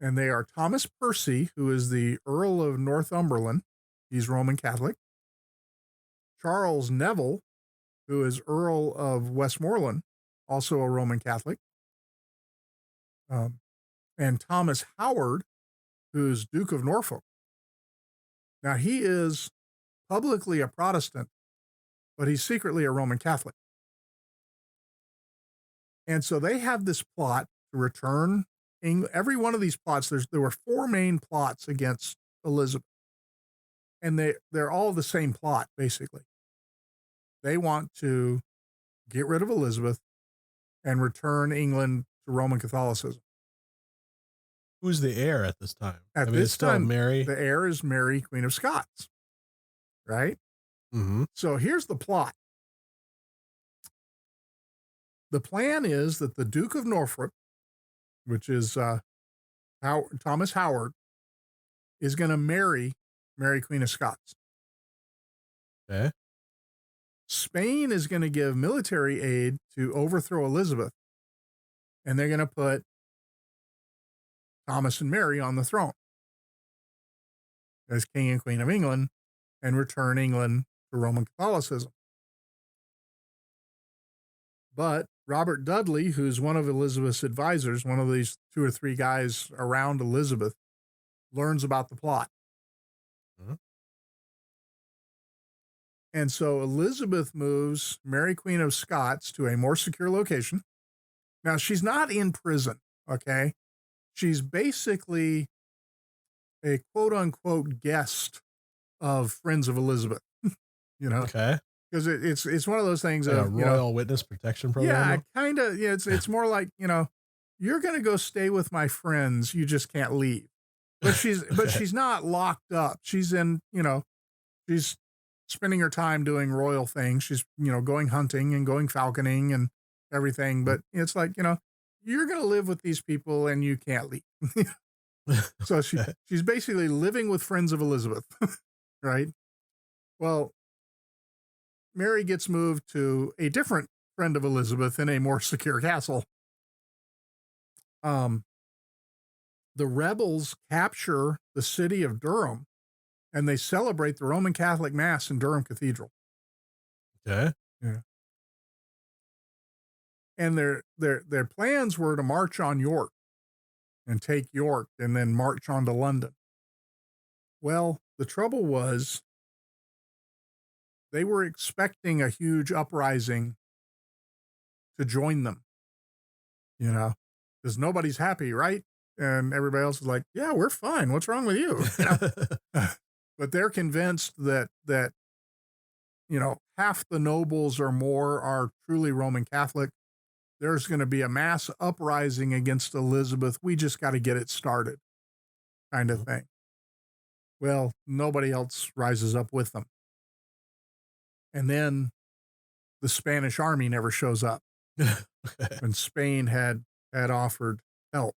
Speaker 3: And they are Thomas Percy, who is the Earl of Northumberland. He's Roman Catholic. Charles Neville, who is Earl of Westmoreland, also a Roman Catholic. And Thomas Howard, who's Duke of Norfolk. Now, he is publicly a Protestant, but he's secretly a Roman Catholic. And so they have this plot to return every one of these plots. There were four main plots against Elizabeth, and they're all the same plot, basically. They want to get rid of Elizabeth and return England to Roman Catholicism.
Speaker 1: Who's the heir at this time?
Speaker 3: At this time,
Speaker 1: Mary.
Speaker 3: The heir is Mary, Queen of Scots, right?
Speaker 1: Mm-hmm.
Speaker 3: So here's the plot. The plan is that the Duke of Norfolk, which is Thomas Howard, is going to marry Mary, Queen of Scots.
Speaker 1: Okay.
Speaker 3: Spain is going to give military aid to overthrow Elizabeth, and they're going to put Thomas and Mary on the throne as King and Queen of England and return England to Roman Catholicism. But Robert Dudley, who's one of Elizabeth's advisors, one of these two or three guys around Elizabeth, learns about the plot.
Speaker 1: Mm-hmm.
Speaker 3: And so Elizabeth moves Mary, Queen of Scots, to a more secure location. Now, she's not in prison, okay? She's basically a quote-unquote guest of Friends of Elizabeth,
Speaker 1: Okay.
Speaker 3: Because it's one of those things
Speaker 1: Like
Speaker 3: of,
Speaker 1: a Royal Witness Protection Program?
Speaker 3: Yeah, kind of. Yeah, it's more like, you're going to go stay with my friends. You just can't leave. But she's not locked up. She's in, she's spending her time doing royal things. She's, going hunting and going falconing and everything. But it's like, you're going to live with these people and you can't leave. So she's basically living with Friends of Elizabeth, right? Well, Mary gets moved to a different friend of Elizabeth in a more secure castle. The rebels capture the city of Durham, and they celebrate the Roman Catholic Mass in Durham Cathedral.
Speaker 1: Okay.
Speaker 3: Yeah. And their plans were to march on York and take York and then march on to London. Well, the trouble was they were expecting a huge uprising to join them, because nobody's happy, right? And everybody else is like, yeah, we're fine. What's wrong with you? But they're convinced that half the nobles or more are truly Roman Catholic. There's going to be a mass uprising against Elizabeth. We just got to get it started, kind of thing. Well, nobody else rises up with them. And then the Spanish army never shows up.
Speaker 1: Okay.
Speaker 3: When Spain had offered help.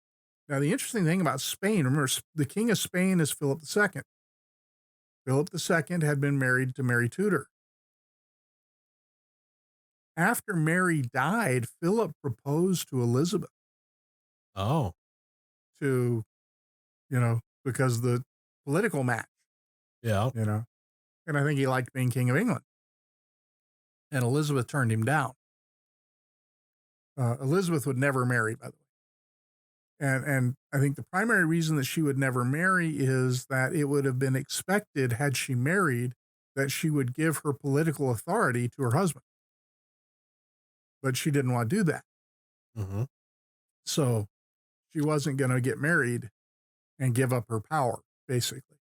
Speaker 3: Now, the interesting thing about Spain, remember, the King of Spain is Philip II. Philip II had been married to Mary Tudor. After Mary died, Philip proposed to Elizabeth
Speaker 1: Oh,
Speaker 3: to, because the political match,
Speaker 1: yeah.
Speaker 3: and I think he liked being King of England. And Elizabeth turned him down. Elizabeth would never marry, by the way. And I think the primary reason that she would never marry is that it would have been expected, had she married, that she would give her political authority to her husband. But she didn't want to do that.
Speaker 1: Mm-hmm.
Speaker 3: So she wasn't going to get married and give up her power, basically.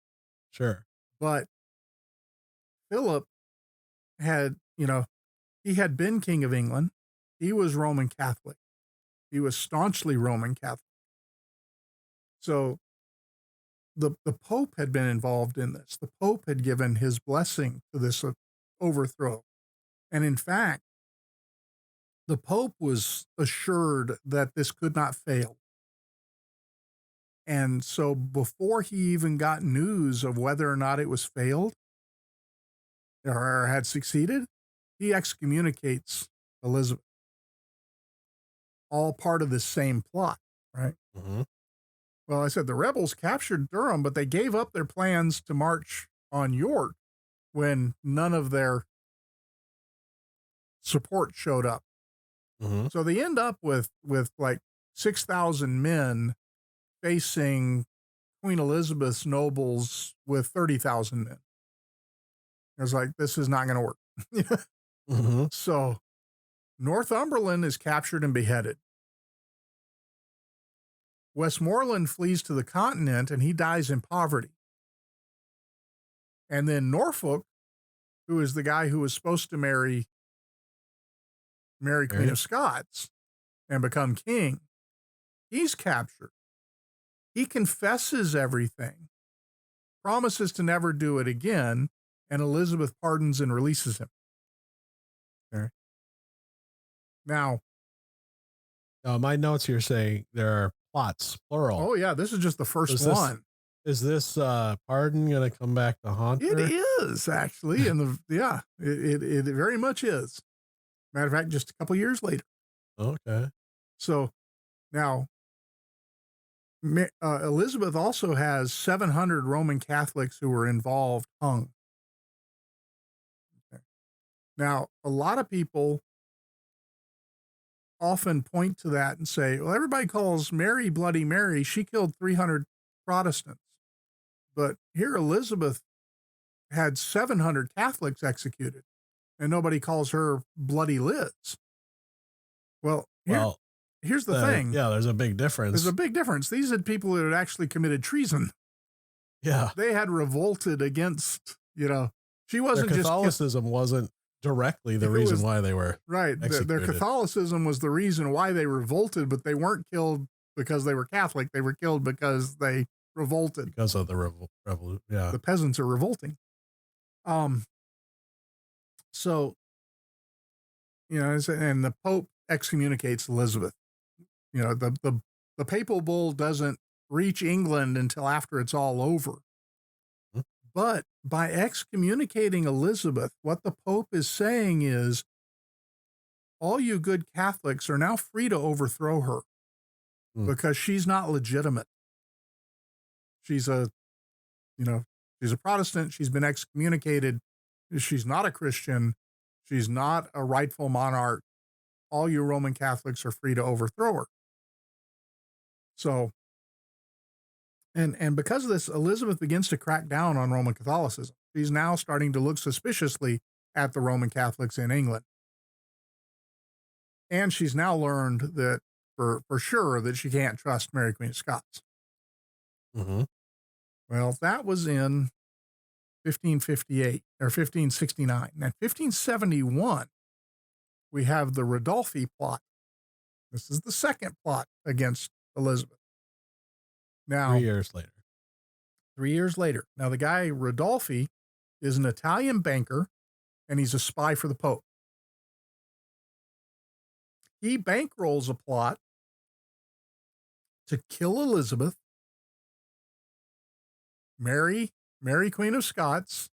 Speaker 1: Sure.
Speaker 3: But Philip had, he had been King of England. He was Roman Catholic. He was staunchly Roman Catholic. So the Pope had been involved in this. The Pope had given his blessing to this overthrow. And in fact, the Pope was assured that this could not fail. And so before he even got news of whether or not it was failed or had succeeded, he excommunicates Elizabeth. All part of this same plot, right?
Speaker 1: Mm-hmm.
Speaker 3: Well, I said the rebels captured Durham, but they gave up their plans to march on York when none of their support showed up.
Speaker 1: Mm-hmm.
Speaker 3: So they end up with like 6,000 men facing Queen Elizabeth's nobles with 30,000 men. I was like, this is not going to work.
Speaker 1: Mm-hmm.
Speaker 3: So Northumberland is captured and beheaded. Westmoreland flees to the continent and he dies in poverty. And then Norfolk, who is the guy who was supposed to marry Queen of Scots and become king, he's captured. He confesses everything, promises to never do it again, and Elizabeth pardons and releases him. Okay. Now,
Speaker 1: my notes here say there are plots, plural.
Speaker 3: oh yeah, this is just the first one.
Speaker 1: Is this pardon going to come back to haunt her?
Speaker 3: It is actually, and it very much is. Matter of fact, just a couple years later.
Speaker 1: Okay.
Speaker 3: So now, Elizabeth also has 700 Roman Catholics who were involved hung. Okay. Now, a lot of people often point to that and say, well, everybody calls Mary Bloody Mary. She killed 300 Protestants. But here Elizabeth had 700 Catholics executed, and nobody calls her Bloody Liz. Well, here's the thing.
Speaker 1: Yeah, there's a big difference.
Speaker 3: There's a big difference. These are people who had actually committed treason.
Speaker 1: Yeah.
Speaker 3: They had revolted against, she wasn't
Speaker 1: Their
Speaker 3: just...
Speaker 1: Catholicism wasn't directly the reason why they were
Speaker 3: right. Their Catholicism was the reason why they revolted, but they weren't killed because they were Catholic. They were killed because they revolted.
Speaker 1: Because of the revolution. Yeah.
Speaker 3: The peasants are revolting. So, and the Pope excommunicates Elizabeth. The papal bull doesn't reach England until after it's all over.
Speaker 1: Hmm.
Speaker 3: But by excommunicating Elizabeth, what the Pope is saying is, all you good Catholics are now free to overthrow her because she's not legitimate. She's a Protestant. She's been excommunicated. She's not a Christian. She's not a rightful monarch. All you Roman Catholics are free to overthrow her. So, and because of this, Elizabeth begins to crack down on Roman Catholicism. She's now starting to look suspiciously at the Roman Catholics in England. And she's now learned that for sure that she can't trust Mary Queen of Scots.
Speaker 1: Mm-hmm.
Speaker 3: Well, that was in 1558 or 1569. Now, 1571, we have the Rodolfi Plot. This is the second plot against Elizabeth. Now,
Speaker 1: 3 years later.
Speaker 3: 3 years later. Now, the guy, Rodolfi, is an Italian banker, and he's a spy for the Pope. He bankrolls a plot to kill Elizabeth, marry Mary Queen of Scots,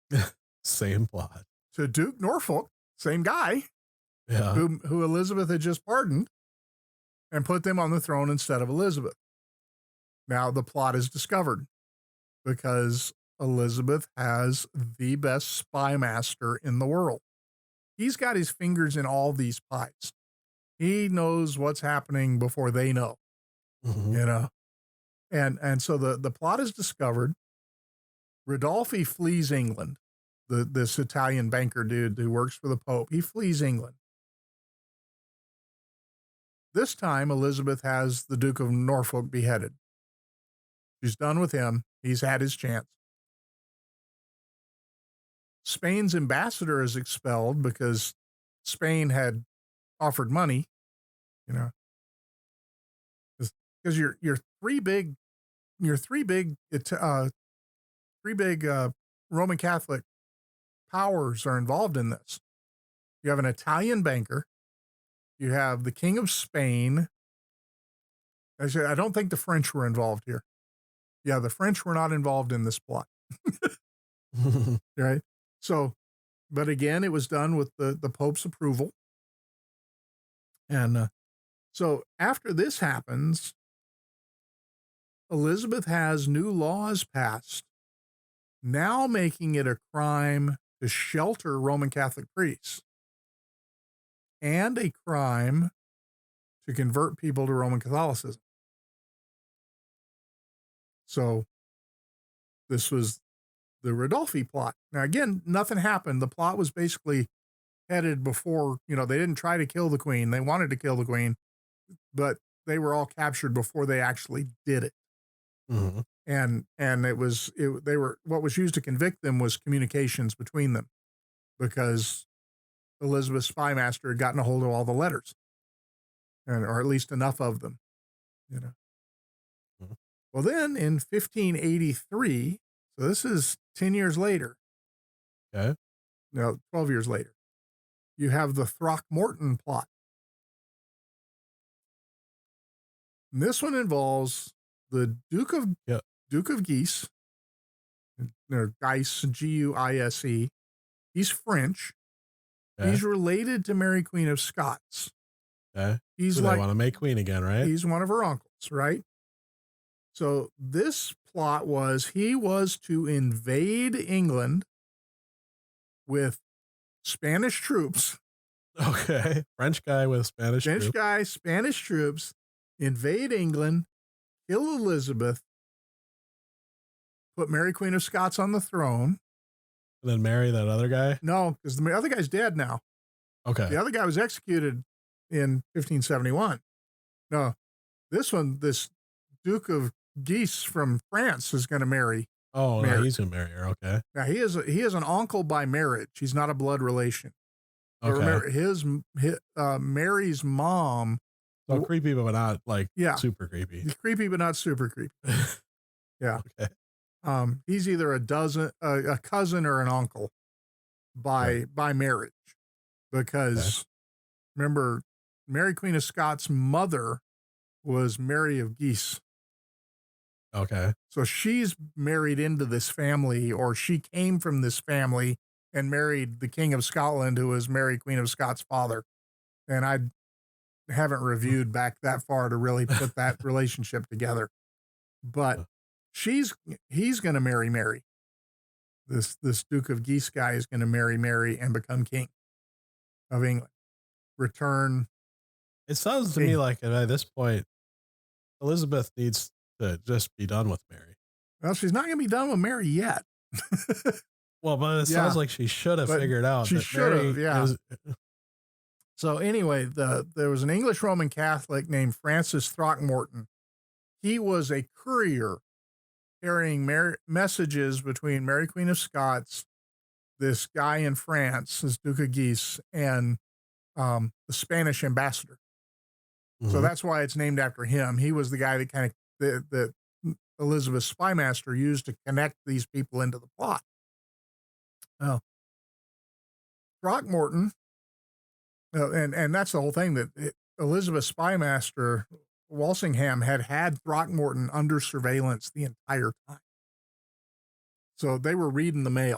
Speaker 1: Same plot.
Speaker 3: to Duke Norfolk, same guy,
Speaker 1: Yeah.
Speaker 3: who Elizabeth had just pardoned, and put them on the throne instead of Elizabeth. Now the plot is discovered because Elizabeth has the best spy master in the world. He's got his fingers in all these pies. He knows what's happening before they know, you know? And so the plot is discovered. Rodolfi flees England, this Italian banker dude who works for the Pope. He flees England. This time, Elizabeth has the Duke of Norfolk beheaded. She's done with him. He's had his chance. Spain's ambassador is expelled because Spain had offered money, you know, because your three big Roman Catholic powers are involved in this. You have an Italian banker. You have the King of Spain. Actually, I don't think the French were involved here. Yeah, the French were not involved in this plot. Right? So, but again, it was done with the Pope's approval. And so after this happens, Elizabeth has new laws passed, now making it a crime to shelter Roman Catholic priests and a crime to convert people to Roman Catholicism. So this was the Rodolfi Plot. Now, again, nothing happened. The plot was basically headed before, you know, they didn't try to kill the queen. They wanted to kill the queen, but they were all captured before they actually did it. And what was used to convict them was communications between them, because Elizabeth's spy master had gotten a hold of all the letters, or at least enough of them, you know. Well, then in 1583, so this is 10 years later.
Speaker 1: Okay.
Speaker 3: No, 12 years later, you have the Throckmorton Plot. And this one involves the Duke of Geese, Geise, Guise. He's French.
Speaker 1: Okay.
Speaker 3: He's related to Mary Queen of Scots.
Speaker 1: Okay.
Speaker 3: He's
Speaker 1: So
Speaker 3: like,
Speaker 1: they want to make queen again, right?
Speaker 3: he's one of her uncles, right? So this plot was, he was to invade England with Spanish troops.
Speaker 1: Okay. French guy with Spanish group.
Speaker 3: Spanish troops, invade England, kill Elizabeth, put Mary Queen of Scots on the throne.
Speaker 1: And then marry that other guy?
Speaker 3: No, because the other guy's dead now.
Speaker 1: Okay.
Speaker 3: The other guy was executed in 1571. No, this Duke of Geese from France is going to marry.
Speaker 1: Oh,
Speaker 3: Mary.
Speaker 1: no, he's going to marry her. Okay.
Speaker 3: Now he is an uncle by marriage. He's not a blood relation. But
Speaker 1: Okay.
Speaker 3: remember, his Mary's mom.
Speaker 1: So creepy, but not like super creepy.
Speaker 3: He's creepy, but not super creepy. Yeah.
Speaker 1: Okay.
Speaker 3: He's either a cousin or an uncle by marriage, because remember, Mary Queen of Scots' mother was Mary of Geese.
Speaker 1: Okay.
Speaker 3: So she's married into this family, or she came from this family and married the King of Scotland, who was Mary Queen of Scots' father. And I haven't reviewed back that far to really put that relationship together. But he's going to marry Mary. This Duke of Geese guy is going to marry Mary and become king of England. Return.
Speaker 1: It sounds to me like at this point, Elizabeth needs to just be done with Mary.
Speaker 3: Well, she's not going to be done with Mary yet.
Speaker 1: Well, but it sounds like she should have figured out.
Speaker 3: She should have, yeah.
Speaker 1: Is,
Speaker 3: So anyway, there was an English Roman Catholic named Francis Throckmorton. He was a courier carrying messages between Mary Queen of Scots, this guy in France, this Duke of Geese, and the Spanish ambassador. So that's why it's named after him. He was the guy that kind of that Elizabeth's spy master used to connect these people into the plot. Oh, Throckmorton, and that's the whole thing, that Elizabeth's spy master Walsingham had Throckmorton under surveillance the entire time. So they were reading the mail.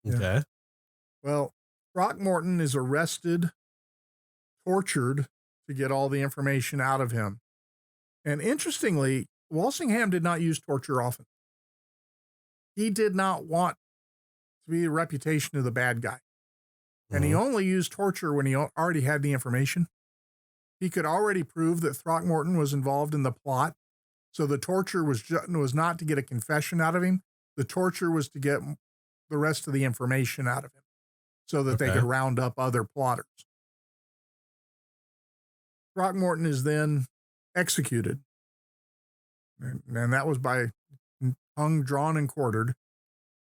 Speaker 3: Yeah.
Speaker 1: Okay.
Speaker 3: Well, Throckmorton is arrested, tortured to get all the information out of him. And interestingly, Walsingham did not use torture often. He did not want to be a reputation of the bad guy. And he only used torture when he already had the information. He could already prove that Throckmorton was involved in the plot. So the torture was not to get a confession out of him. The torture was to get the rest of the information out of him so that they could round up other plotters. Throckmorton is then executed. And that was by hung, drawn, and quartered.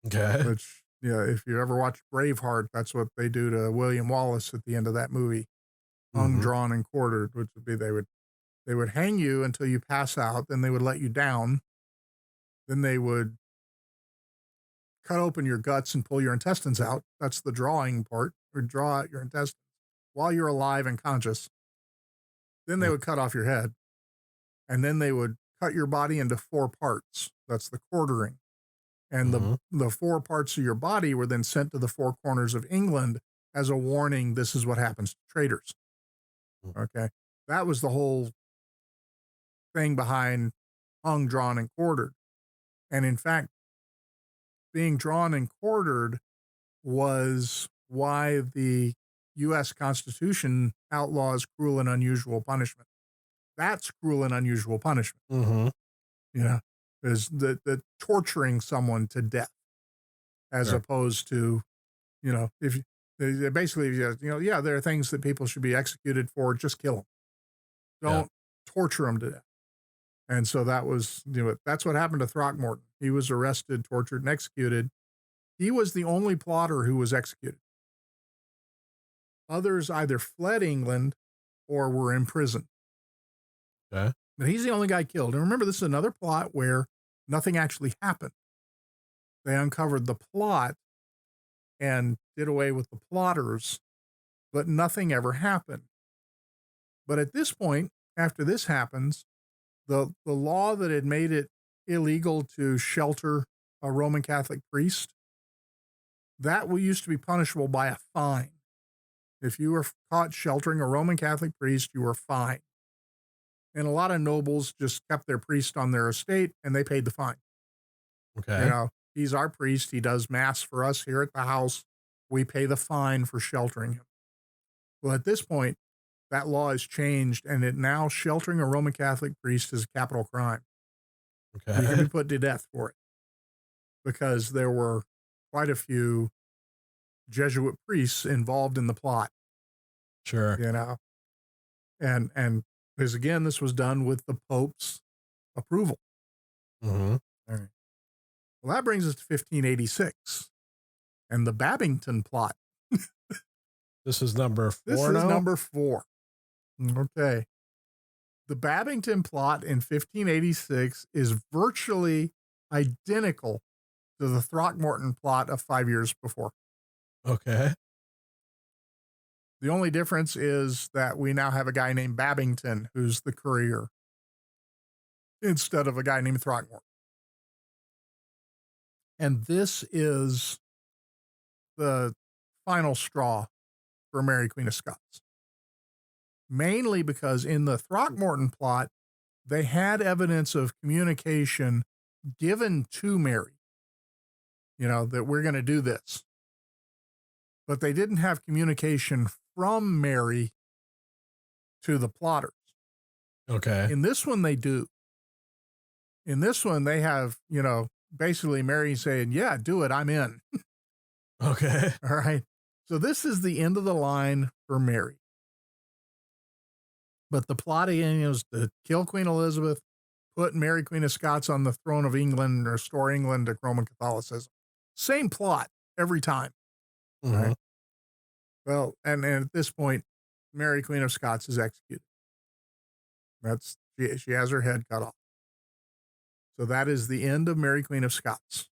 Speaker 1: Okay.
Speaker 3: Which, yeah, if you ever watch Braveheart, that's what they do to William Wallace at the end of that movie. Hung, drawn, and quartered, which would be they would hang you until you pass out, then they would let you down, then they would cut open your guts and pull your intestines out. That's the drawing part, or draw out your intestines while you're alive and conscious. Then they would cut off your head, and then they would cut your body into 4 parts. That's the quartering. And the 4 parts of your body were then sent to the 4 corners of England as a warning, this is what happens to traitors. Okay. That was the whole thing behind hung, drawn, and quartered. And in fact, being drawn and quartered was why the U.S. Constitution outlaws cruel and unusual punishment. That's cruel and unusual punishment. Yeah. Is the torturing someone to death as opposed to, if basically, there are things that people should be executed for, just kill them. Don't torture them to death. And so that was, that's what happened to Throckmorton. He was arrested, tortured, and executed. He was the only plotter who was executed. Others either fled England or were imprisoned.
Speaker 1: Okay.
Speaker 3: But he's the only guy killed. And remember, this is another plot where nothing actually happened. They uncovered the plot and did away with the plotters, but nothing ever happened. But at this point, after this happens, the law that had made it illegal to shelter a Roman Catholic priest, that used to be punishable by a fine. If you were caught sheltering a Roman Catholic priest, you were fined. And a lot of nobles just kept their priest on their estate and they paid the fine.
Speaker 1: Okay.
Speaker 3: He's our priest. He does mass for us here at the house. We pay the fine for sheltering him. Well, at this point, that law has changed, and now sheltering a Roman Catholic priest is a capital crime.
Speaker 1: Okay.
Speaker 3: You can be put to death for it because there were quite a few Jesuit priests involved in the plot.
Speaker 1: Sure.
Speaker 3: And because again, this was done with the Pope's approval. All right. Well, that brings us to 1586 and the Babington Plot.
Speaker 1: This is number 4
Speaker 3: This
Speaker 1: now?
Speaker 3: is number 4. Okay. The Babington Plot in 1586 is virtually identical to the Throckmorton Plot of 5 years before.
Speaker 1: Okay.
Speaker 3: The only difference is that we now have a guy named Babington who's the courier instead of a guy named Throckmorton. And this is the final straw for Mary, Queen of Scots. Mainly because in the Throckmorton plot, they had evidence of communication given to Mary, that we're going to do this. But they didn't have communication from Mary to the plotters.
Speaker 1: Okay.
Speaker 3: In this one, they do. In this one, they have, basically Mary saying, yeah, do it. I'm in.
Speaker 1: Okay.
Speaker 3: All right. So this is the end of the line for Mary. But the plot again is to kill Queen Elizabeth, put Mary, Queen of Scots on the throne of England, restore England to Roman Catholicism. Same plot every time. Right? Well, and at this point, Mary, Queen of Scots is executed. She has her head cut off. So that is the end of Mary, Queen of Scots.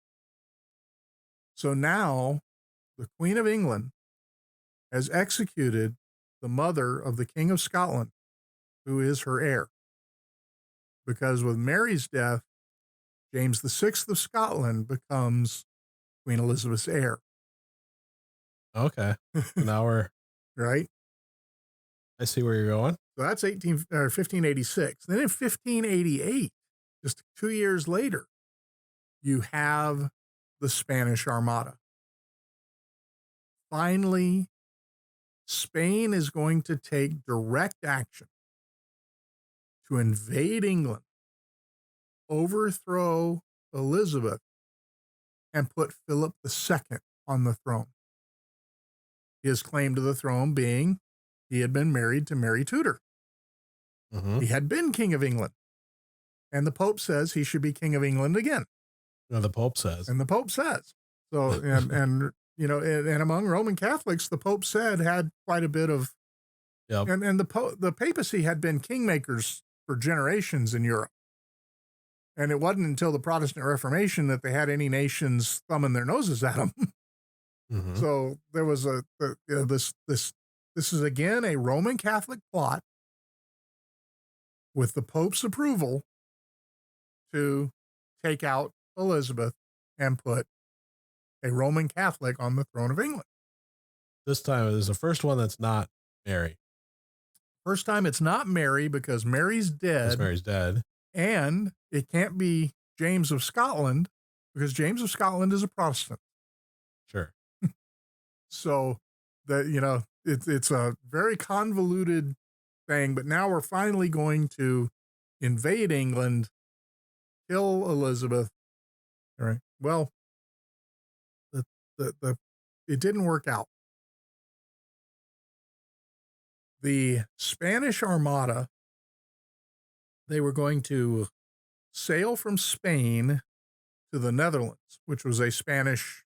Speaker 3: So now the Queen of England has executed the mother of the King of Scotland, who is her heir. Because with Mary's death, James VI of Scotland becomes Queen Elizabeth's heir.
Speaker 1: Okay. So now we're,
Speaker 3: right?
Speaker 1: I see where you're going.
Speaker 3: So that's 1586. Then in 1588, just 2 years later, you have the Spanish Armada. Finally, Spain is going to take direct action to invade England, overthrow Elizabeth, and put Philip II on the throne. His claim to the throne being he had been married to Mary Tudor.
Speaker 1: Mm-hmm.
Speaker 3: He had been King of England. And the Pope says he should be King of England again.
Speaker 1: No, the Pope says.
Speaker 3: And the Pope says. So, and you know, and among Roman Catholics, the Pope said had quite a bit of,
Speaker 1: Yep.
Speaker 3: and the papacy had been kingmakers for generations in Europe. And it wasn't until the Protestant Reformation that they had any nations thumbing their noses at them.
Speaker 1: Mm-hmm.
Speaker 3: So there was this is again a Roman Catholic plot with the Pope's approval to take out Elizabeth and put a Roman Catholic on the throne of England.
Speaker 1: This time it is the first one that's not Mary.
Speaker 3: First time it's not Mary because Mary's dead.
Speaker 1: Because Mary's dead.
Speaker 3: And it can't be James of Scotland because James of Scotland is a Protestant.
Speaker 1: Sure.
Speaker 3: So that, you know, it's a very convoluted thing, but now we're finally going to invade England, kill Elizabeth. All right. Well, it didn't work out. The Spanish Armada, they were going to sail from Spain to the Netherlands, which was a Spanish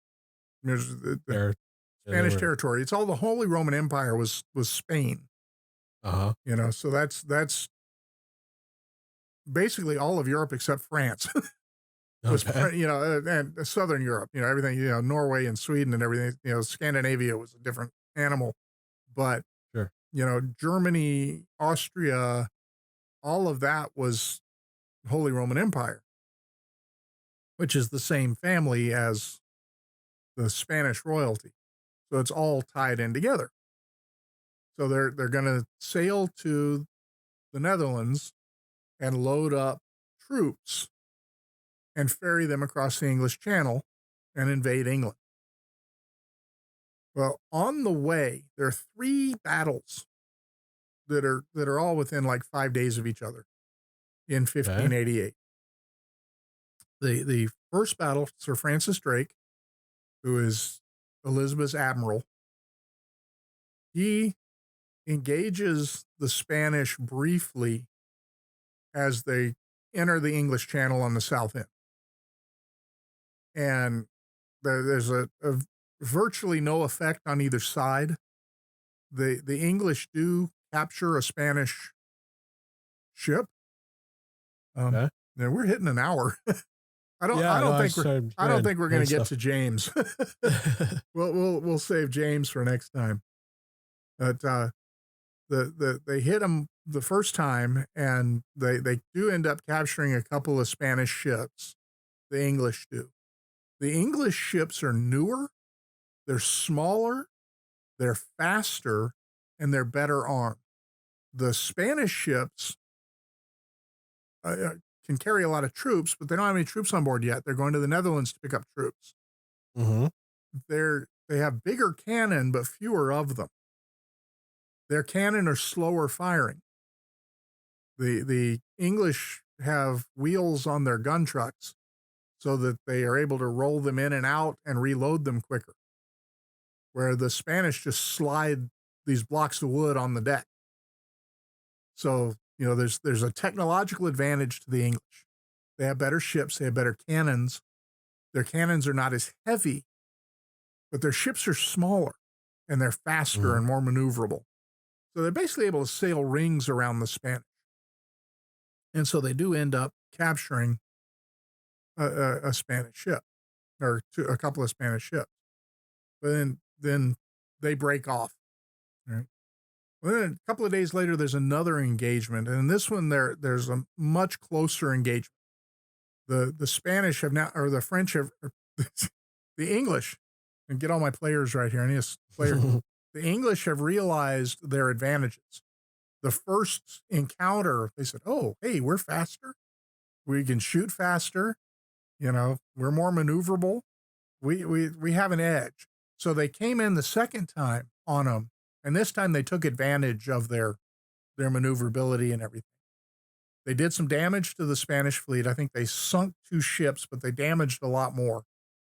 Speaker 3: territory. It's all the Holy Roman Empire was Spain.
Speaker 1: Uh-huh.
Speaker 3: You know, so that's basically all of Europe except France.
Speaker 1: Okay.
Speaker 3: You know, and Southern Europe, you know, everything, you know, Norway and Sweden and everything, you know, Scandinavia was a different animal. But,
Speaker 1: Sure.
Speaker 3: You know, Germany, Austria, all of that was Holy Roman Empire, which is the same family as the Spanish royalty. So it's all tied in together. So they're going to sail to the Netherlands and load up troops and ferry them across the English Channel and invade England. Well, on the way, there are 3 battles that are all within like 5 days of each other in 1588. The first battle, Sir Francis Drake, who is Elizabeth's admiral, he engages the Spanish briefly as they enter the English Channel on the south end. And there's a virtually no effect on either side. The English do capture a Spanish ship.
Speaker 1: Okay.
Speaker 3: Now we're hitting an hour. I don't think we're going to get to James. We'll save James for next time. But they hit him the first time, and they do end up capturing a couple of Spanish ships. The English do. The English ships are newer, they're smaller, they're faster, and they're better armed. The Spanish ships can carry a lot of troops, but they don't have any troops on board yet. They're going to the Netherlands to pick up troops.
Speaker 1: Mm-hmm.
Speaker 3: They have bigger cannon, but fewer of them. Their cannon are slower firing. The English have wheels on their gun trucks so that they are able to roll them in and out and reload them quicker, where the Spanish just slide these blocks of wood on the deck. So, you know, there's a technological advantage to the English. They have better ships. They have better cannons. Their cannons are not as heavy, but their ships are smaller and they're faster and more maneuverable. So they're basically able to sail rings around the Spanish. And so they do end up capturing a Spanish ship, or a couple of Spanish ships. But then they break off. Right? Well, then a couple of days later, there's another engagement. And in this one, there's a much closer engagement. The Spanish have now, or the French have, the English, and get all my players right here. I need a player. The English have realized their advantages. The first encounter, they said, "Oh, hey, we're faster. We can shoot faster. You know, we're more maneuverable. We have an edge." So they came in the second time on them, and this time they took advantage of their maneuverability and everything. They did some damage to the Spanish fleet. I think they sunk 2 ships, but they damaged a lot more.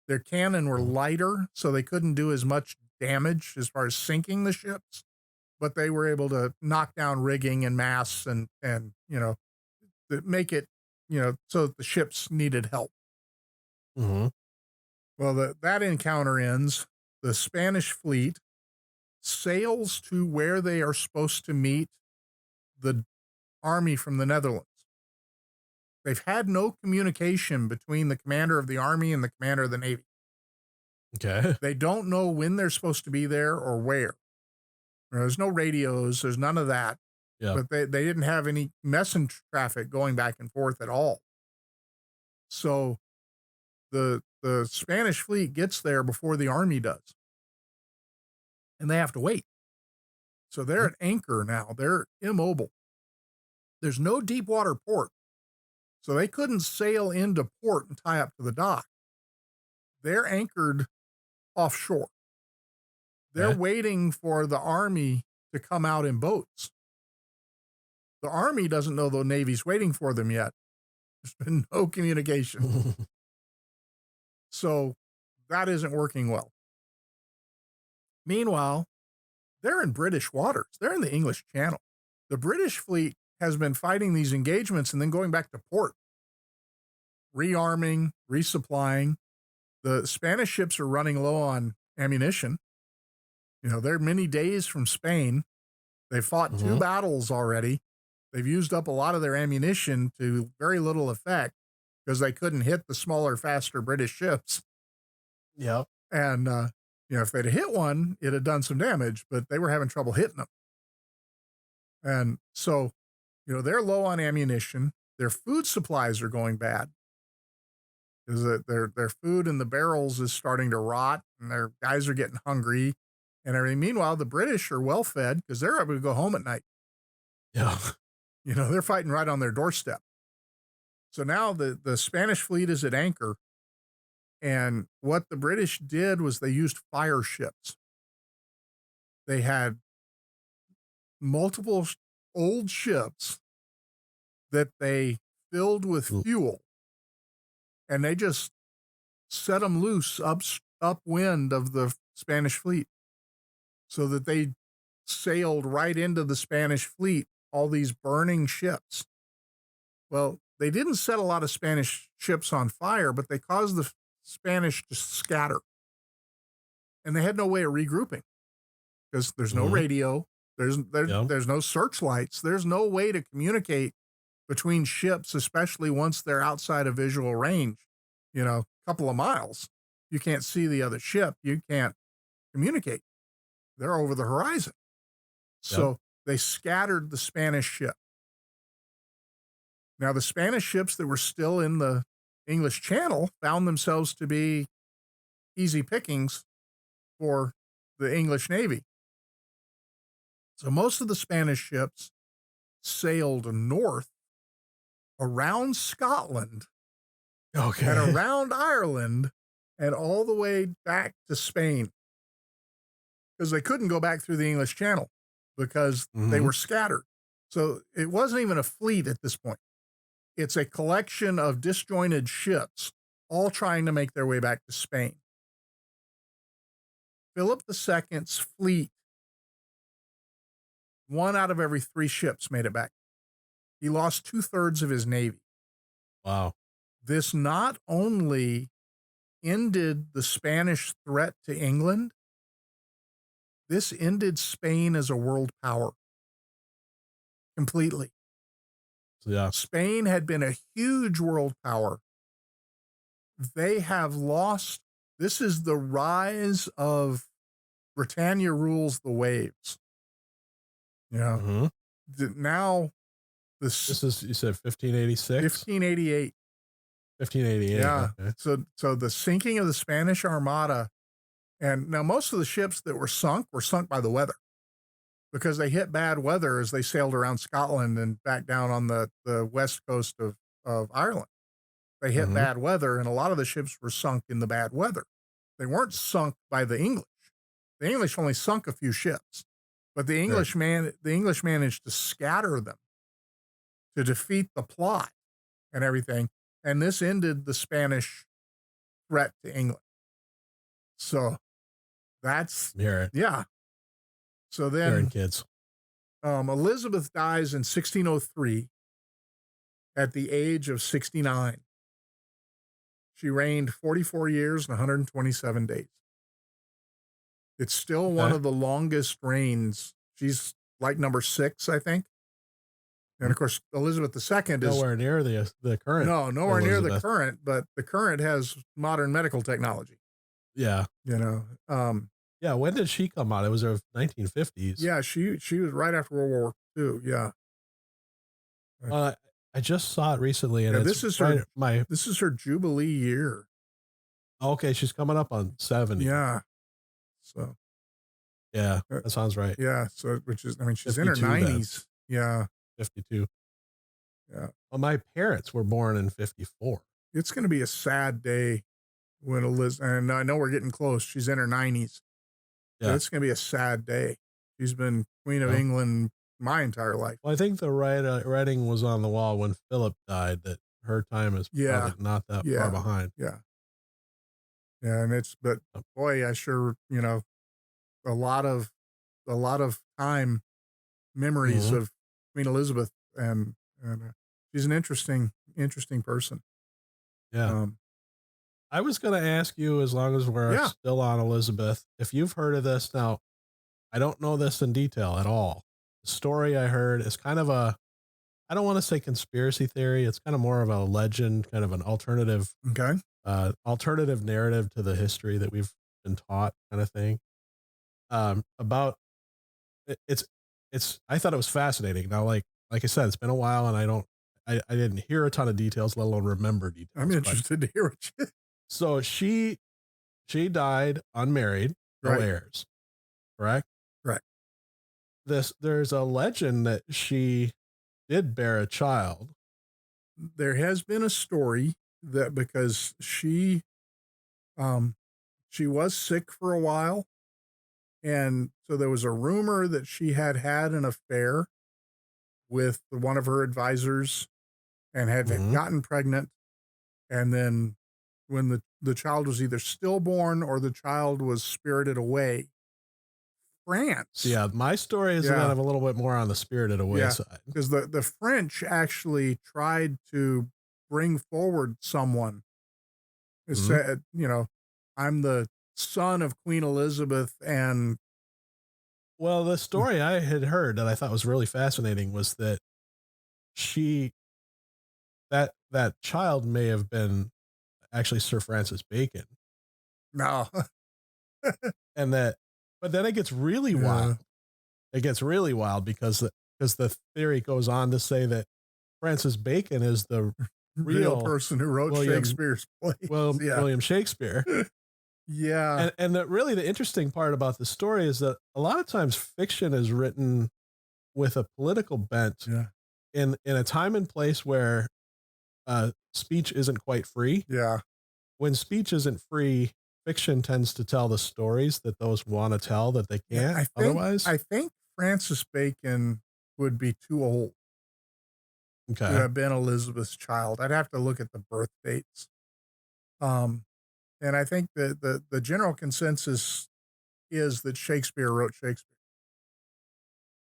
Speaker 3: Their cannon were lighter, so they couldn't do as much damage as far as sinking the ships, but they were able to knock down rigging and masts and you know, make it, you know, so that the ships needed help.
Speaker 1: Mm-hmm.
Speaker 3: Well, that encounter ends. The Spanish fleet sails to where they are supposed to meet the army from the Netherlands. They've had no communication between the commander of the army and the commander of the navy.
Speaker 1: Okay.
Speaker 3: They don't know when they're supposed to be there or where. There's no radios. There's none of that.
Speaker 1: Yeah.
Speaker 3: But they didn't have any messenger traffic going back and forth at all. So the Spanish fleet gets there before the army does. And they have to wait. So they're at anchor now. They're immobile. There's no deep water port. So they couldn't sail into port and tie up to the dock. They're anchored offshore. They're waiting for the army to come out in boats. The army doesn't know the Navy's waiting for them yet. There's been no communication. So that isn't working well. Meanwhile, they're in British waters. They're in the English Channel. The British fleet has been fighting these engagements and then going back to port, rearming, resupplying. The Spanish ships are running low on ammunition. You know, they're many days from Spain. They fought 2 battles already. They've used up a lot of their ammunition to very little effect because they couldn't hit the smaller, faster British ships.
Speaker 1: Yep.
Speaker 3: And, you know, if they'd hit one, it'd have done some damage, but they were having trouble hitting them. And so, you know, they're low on ammunition. Their food supplies are going bad because their food in the barrels is starting to rot and their guys are getting hungry and everything. Meanwhile, the British are well fed because they're able to go home at night.
Speaker 1: Yeah.
Speaker 3: You know, they're fighting right on their doorstep. So now the Spanish fleet is at anchor. And what the British did was they used fire ships. They had multiple old ships that they filled with fuel, and they just set them loose upwind of the Spanish fleet so that they sailed right into the Spanish fleet, all these burning ships. Well, they didn't set a lot of Spanish ships on fire, but they caused the Spanish to scatter. And they had no way of regrouping because there's no radio. There's no searchlights. There's no way to communicate between ships, especially once they're outside of visual range, you know, a couple of miles. You can't see the other ship. You can't communicate. They're over the horizon. So they scattered the Spanish ship. Now, the Spanish ships that were still in the English Channel found themselves to be easy pickings for the English Navy. So most of the Spanish ships sailed north around Scotland and around Ireland and all the way back to Spain because they couldn't go back through the English Channel because they were scattered. So it wasn't even a fleet at this point. It's a collection of disjointed ships all trying to make their way back to Spain. Philip II's fleet, 1 out of every 3 ships made it back. He lost 2/3 of his navy.
Speaker 1: Wow.
Speaker 3: This not only ended the Spanish threat to England, this ended Spain as a world power completely.
Speaker 1: Yeah.
Speaker 3: Spain had been a huge world power. They have lost. This is the rise of Britannia rules the waves. You know, now
Speaker 1: this is, you said 1586?
Speaker 3: 1588.
Speaker 1: 1588.
Speaker 3: Yeah.
Speaker 1: Okay.
Speaker 3: So the sinking of the Spanish Armada, and now most of the ships that were sunk by the weather, because they hit bad weather as they sailed around Scotland and back down on the west coast of Ireland. They hit
Speaker 1: Mhm.
Speaker 3: bad weather, and a lot of the ships were sunk in the bad weather. They weren't sunk by the English. The English only sunk a few ships, but the
Speaker 1: Sure.
Speaker 3: English managed to scatter them to defeat the plot and everything, and this ended the Spanish threat to England. So that's
Speaker 1: Here,
Speaker 3: yeah. So
Speaker 1: hearing
Speaker 3: then
Speaker 1: kids.
Speaker 3: Elizabeth dies in 1603 at the age of 69. She reigned 44 years and 127 days. It's still one
Speaker 1: Okay.
Speaker 3: of the longest reigns. She's like number 6, I think. And of course, Elizabeth II is
Speaker 1: Nowhere near the current.
Speaker 3: nowhere near the
Speaker 1: Elizabeth.
Speaker 3: current, but the current has modern medical technology.
Speaker 1: Yeah.
Speaker 3: You know,
Speaker 1: Yeah. When did she come out? It was her 1950s.
Speaker 3: yeah, she was right after World War II. Yeah,
Speaker 1: I just saw it recently, and
Speaker 3: yeah.
Speaker 1: it's
Speaker 3: This is
Speaker 1: right
Speaker 3: her.
Speaker 1: my.
Speaker 3: This is her Jubilee year.
Speaker 1: Okay, she's coming up on 70.
Speaker 3: Yeah. So
Speaker 1: Yeah, that sounds right.
Speaker 3: yeah. So which is, I mean, she's in her
Speaker 1: 52 then.
Speaker 3: 90s. Yeah.
Speaker 1: 52.
Speaker 3: Yeah.
Speaker 1: Well, my parents were born in 54.
Speaker 3: It's going to be a sad day when Elizabeth, and I know we're getting close. She's in her 90s. But
Speaker 1: Yeah.
Speaker 3: it's going to be a sad day. She's been Queen of
Speaker 1: Well,
Speaker 3: England my entire life.
Speaker 1: I think the writing was on the wall when Philip died that her time is
Speaker 3: Yeah.
Speaker 1: probably not that
Speaker 3: Yeah.
Speaker 1: far behind.
Speaker 3: Yeah. Yeah. And but boy, I sure, a lot of time memories
Speaker 1: Mhm.
Speaker 3: of Queen Elizabeth, and she's an interesting person.
Speaker 1: Yeah. I was going to ask you, as long as we're
Speaker 3: Yeah.
Speaker 1: still on Elizabeth, if you've heard of this. Now, I don't know this in detail at all. The story I heard is kind of I don't want to say conspiracy theory. It's kind of more of a legend, kind of an alternative
Speaker 3: Okay.
Speaker 1: narrative to the history that we've been taught, kind of thing. About it's I thought it was fascinating. Now, like I said, it's been a while, and I didn't hear a ton of details, let alone remember details.
Speaker 3: I'm
Speaker 1: but-
Speaker 3: interested to hear what you.
Speaker 1: So she died unmarried, no
Speaker 3: Right.
Speaker 1: heirs, correct?
Speaker 3: Correct.
Speaker 1: There's a legend that she did bear a child.
Speaker 3: There has been a story that because she was sick for a while, and so there was a rumor that she had an affair with one of her advisors and had
Speaker 1: Mhm.
Speaker 3: gotten pregnant, and then when the child was either stillborn or the child was spirited away, France.
Speaker 1: So yeah, my story is
Speaker 3: Yeah.
Speaker 1: kind of a little bit more on the spirited away
Speaker 3: Yeah.
Speaker 1: side.
Speaker 3: Because the French actually tried to bring forward someone who
Speaker 1: Mhm.
Speaker 3: said, I'm the son of Queen Elizabeth, and
Speaker 1: Well, the story I had heard that I thought was really fascinating was that she that child may have been actually Sir Francis Bacon,
Speaker 3: no.
Speaker 1: and but then it gets really
Speaker 3: Yeah.
Speaker 1: wild. It gets really wild because the theory goes on to say that Francis Bacon is the
Speaker 3: real
Speaker 1: real
Speaker 3: person who wrote
Speaker 1: William-
Speaker 3: Shakespeare's plays.
Speaker 1: Well,
Speaker 3: yeah.
Speaker 1: William Shakespeare.
Speaker 3: Yeah.
Speaker 1: And really the interesting part about the story is that a lot of times fiction is written with a political bent
Speaker 3: Yeah.
Speaker 1: in a time and place where speech isn't quite free.
Speaker 3: Yeah.
Speaker 1: When speech isn't free, fiction tends to tell the stories that those want to tell that they can't otherwise.
Speaker 3: I think Francis Bacon would be too old to
Speaker 1: Okay.
Speaker 3: have been Elizabeth's child. I'd have to look at the birth dates. And I think that the general consensus is that Shakespeare wrote Shakespeare.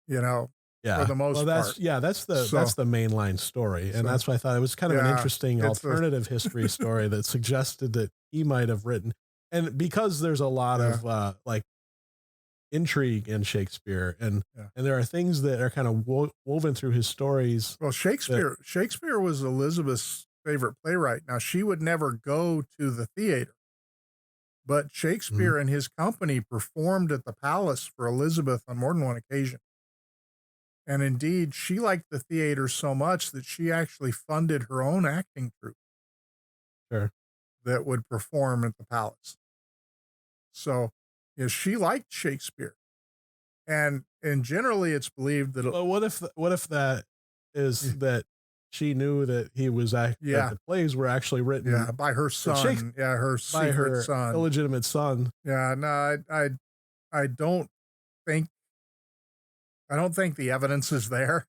Speaker 1: Yeah.
Speaker 3: For the most
Speaker 1: well,
Speaker 3: part.
Speaker 1: that's the mainline story. And
Speaker 3: So-
Speaker 1: that's why I thought it was kind of an
Speaker 3: Yeah,
Speaker 1: interesting
Speaker 3: it's
Speaker 1: alternative history story that suggested that he might have written. And because there's a lot of like intrigue in Shakespeare, and there are things that are kind of woven through his stories.
Speaker 3: Well, Shakespeare was Elizabeth's favorite playwright. Now, she would never go to the theater, but Shakespeare and his company performed at the palace for Elizabeth on more than one occasion. And indeed, she liked the theater so much that she actually funded her own acting troupe.
Speaker 1: Sure.
Speaker 3: that would perform at the palace. So, she liked Shakespeare, and generally it's believed that
Speaker 1: But what if that is that she knew that he was that
Speaker 3: yeah,
Speaker 1: the plays were actually written
Speaker 3: by her
Speaker 1: that Shakespeare
Speaker 3: son, her
Speaker 1: by
Speaker 3: secret
Speaker 1: her
Speaker 3: son.
Speaker 1: illegitimate son?
Speaker 3: Yeah, no, I don't think I don't think the evidence is there.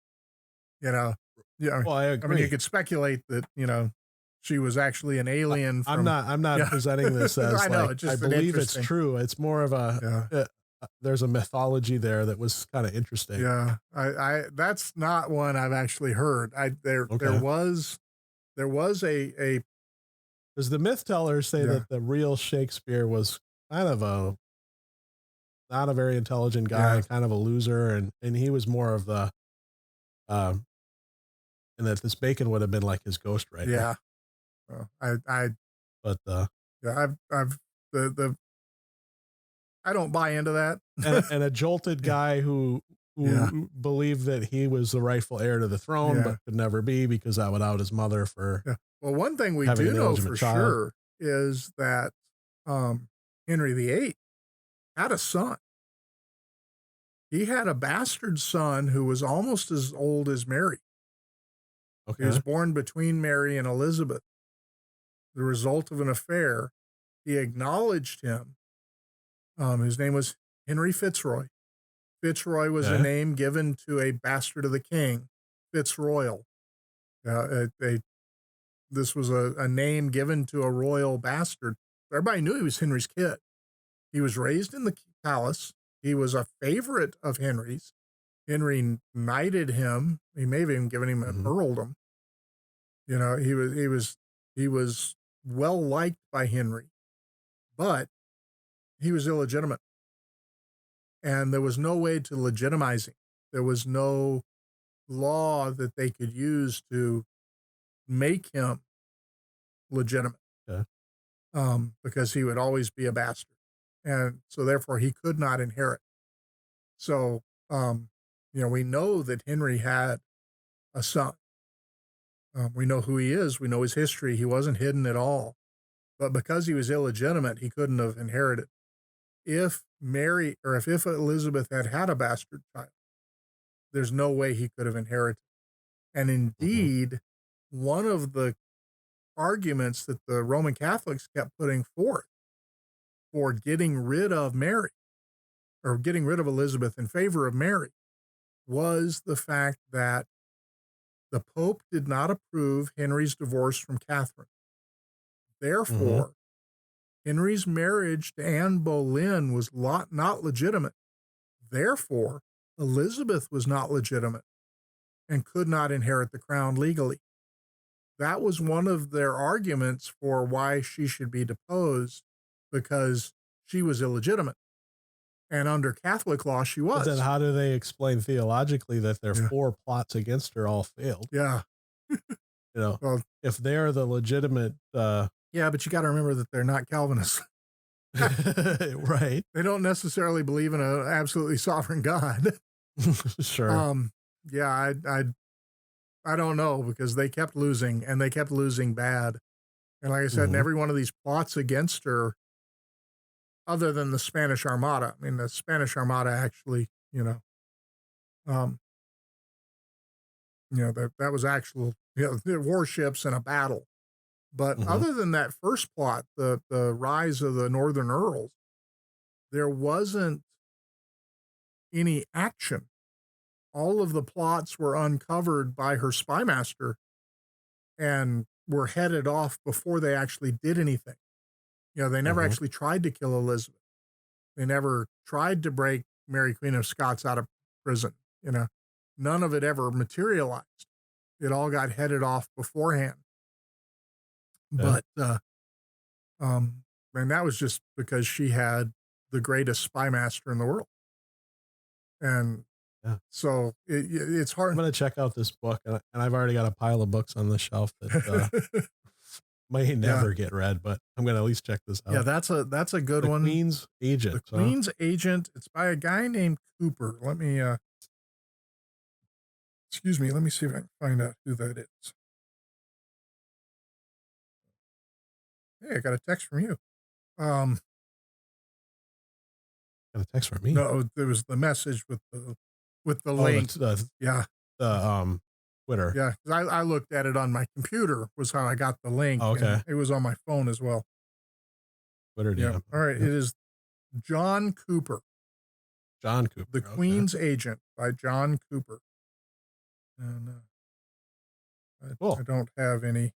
Speaker 3: You know, yeah,
Speaker 1: Well, I
Speaker 3: I mean, you
Speaker 1: agree.
Speaker 3: could speculate that she was actually an alien from.
Speaker 1: I'm not
Speaker 3: Yeah,
Speaker 1: presenting this as
Speaker 3: I know.
Speaker 1: like
Speaker 3: It's
Speaker 1: I
Speaker 3: just an
Speaker 1: believe it's
Speaker 3: interesting.
Speaker 1: true. It's more of
Speaker 3: Yeah,
Speaker 1: there's a mythology there that was kind of interesting.
Speaker 3: yeah. I that's not one I've actually heard. There
Speaker 1: Okay.
Speaker 3: was a
Speaker 1: Because the myth tellers say
Speaker 3: yeah,
Speaker 1: that the real Shakespeare was kind of a not a very intelligent
Speaker 3: yeah,
Speaker 1: guy, kind of a loser, and he was more of the um, and that this Bacon would have been like his ghostwriter.
Speaker 3: yeah. I
Speaker 1: But
Speaker 3: yeah, I've the I don't buy into that.
Speaker 1: and a jolted
Speaker 3: Yeah,
Speaker 1: guy
Speaker 3: yeah,
Speaker 1: who believed that he was the rightful heir to the throne,
Speaker 3: yeah,
Speaker 1: but could never be because that would out his mother for
Speaker 3: yeah. Well, one thing we
Speaker 1: having
Speaker 3: do
Speaker 1: an
Speaker 3: know
Speaker 1: illegitimate
Speaker 3: for
Speaker 1: child.
Speaker 3: sure is that Henry VIII had a son. He had a bastard son who was almost as old as Mary. He was
Speaker 1: Okay.
Speaker 3: born between Mary and Elizabeth, the result of an affair. He acknowledged him. His name was Henry Fitzroy. Fitzroy was a
Speaker 1: Okay.
Speaker 3: name given to a bastard of the king, Fitzroyal. This was a name given to a royal bastard. Everybody knew he was Henry's kid. He was raised in the palace. He was a favorite of Henry's. Henry knighted him. He may have even given him an
Speaker 1: Hmm.
Speaker 3: earldom. He was well liked by Henry, but he was illegitimate, and there was no way to legitimize him. There was no law that they could use to make him legitimate,
Speaker 1: Okay.
Speaker 3: because he would always be a bastard, and so therefore he could not inherit. So, we know that Henry had a son. We know who he is. We know his history. He wasn't hidden at all. But because he was illegitimate, he couldn't have inherited. If Mary or if Elizabeth had had a bastard child, there's no way he could have inherited. And
Speaker 1: Hmm.
Speaker 3: indeed, one of the arguments that the Roman Catholics kept putting forth for getting rid of Mary or getting rid of Elizabeth in favor of Mary was the fact that the Pope did not approve Henry's divorce from Catherine.
Speaker 1: Hmm.
Speaker 3: Therefore, Henry's marriage to Anne Boleyn was not legitimate. Therefore, Elizabeth was not legitimate and could not inherit the crown legally. That was one of their arguments for why she should be deposed, because she was illegitimate. And under Catholic law, she
Speaker 1: But then
Speaker 3: was.
Speaker 1: how do they explain theologically that their
Speaker 3: Yeah.
Speaker 1: four plots against her all failed?
Speaker 3: Yeah.
Speaker 1: You know,
Speaker 3: Well,
Speaker 1: if they're the legitimate,
Speaker 3: yeah, but you got to remember that they're not Calvinists.
Speaker 1: right?
Speaker 3: They don't necessarily believe in an absolutely sovereign God.
Speaker 1: Sure.
Speaker 3: Um, yeah, I don't know, because they kept losing and they kept losing bad. And like I said, in
Speaker 1: Hmm.
Speaker 3: every one of these plots against her, other than the Spanish Armada, I mean, the Spanish Armada actually, um, that was actual, the warships in a battle. But
Speaker 1: Hmm.
Speaker 3: other than that first plot, the rise of the Northern Earls, there wasn't any action. All of the plots were uncovered by her spymaster and were headed off before they actually did anything. They never
Speaker 1: Hmm.
Speaker 3: actually tried to kill Elizabeth. They never tried to break Mary Queen of Scots out of prison. You know, None of it ever materialized. It all got headed off beforehand.
Speaker 1: Okay.
Speaker 3: But, um, and that was just because she had the greatest spymaster in the world. And
Speaker 1: Yeah.
Speaker 3: so it's
Speaker 1: I'm
Speaker 3: hard.
Speaker 1: gonna check out this book, and I've already got a pile of books on the shelf that may
Speaker 3: Yeah.
Speaker 1: never get read, but I'm gonna at least check this
Speaker 3: Yeah,
Speaker 1: out.
Speaker 3: that's a good
Speaker 1: The
Speaker 3: one.
Speaker 1: Queen's
Speaker 3: The
Speaker 1: Agent, huh?
Speaker 3: Queen's Agent. It's by a guy named Cooper. Excuse me, let me see if I can find out who that is. Hey, I got a text from you.
Speaker 1: Got a text from me.
Speaker 3: No, there was the message with the
Speaker 1: Oh,
Speaker 3: link. Yeah,
Speaker 1: the Twitter.
Speaker 3: yeah. 'Cause I looked at it on my computer was how I got the link.
Speaker 1: Oh, okay.
Speaker 3: And it was on my phone as well.
Speaker 1: Twitter
Speaker 3: Yeah.
Speaker 1: DM.
Speaker 3: All right.
Speaker 1: Yep.
Speaker 3: It is John Cooper,
Speaker 1: John Cooper.
Speaker 3: The Queen's Agent by John Cooper. And
Speaker 1: Cool.
Speaker 3: I don't have any.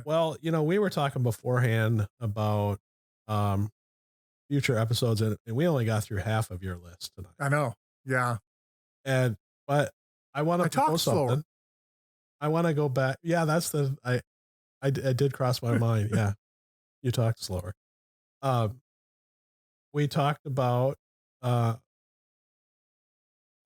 Speaker 1: Well, we were talking beforehand about future episodes, and we only got through half of your list tonight.
Speaker 3: I know. Yeah.
Speaker 1: But I want to propose something.
Speaker 3: Slower.
Speaker 1: I want to go back. Yeah, that's I did cross my mind. Yeah, you talked slower. We talked about.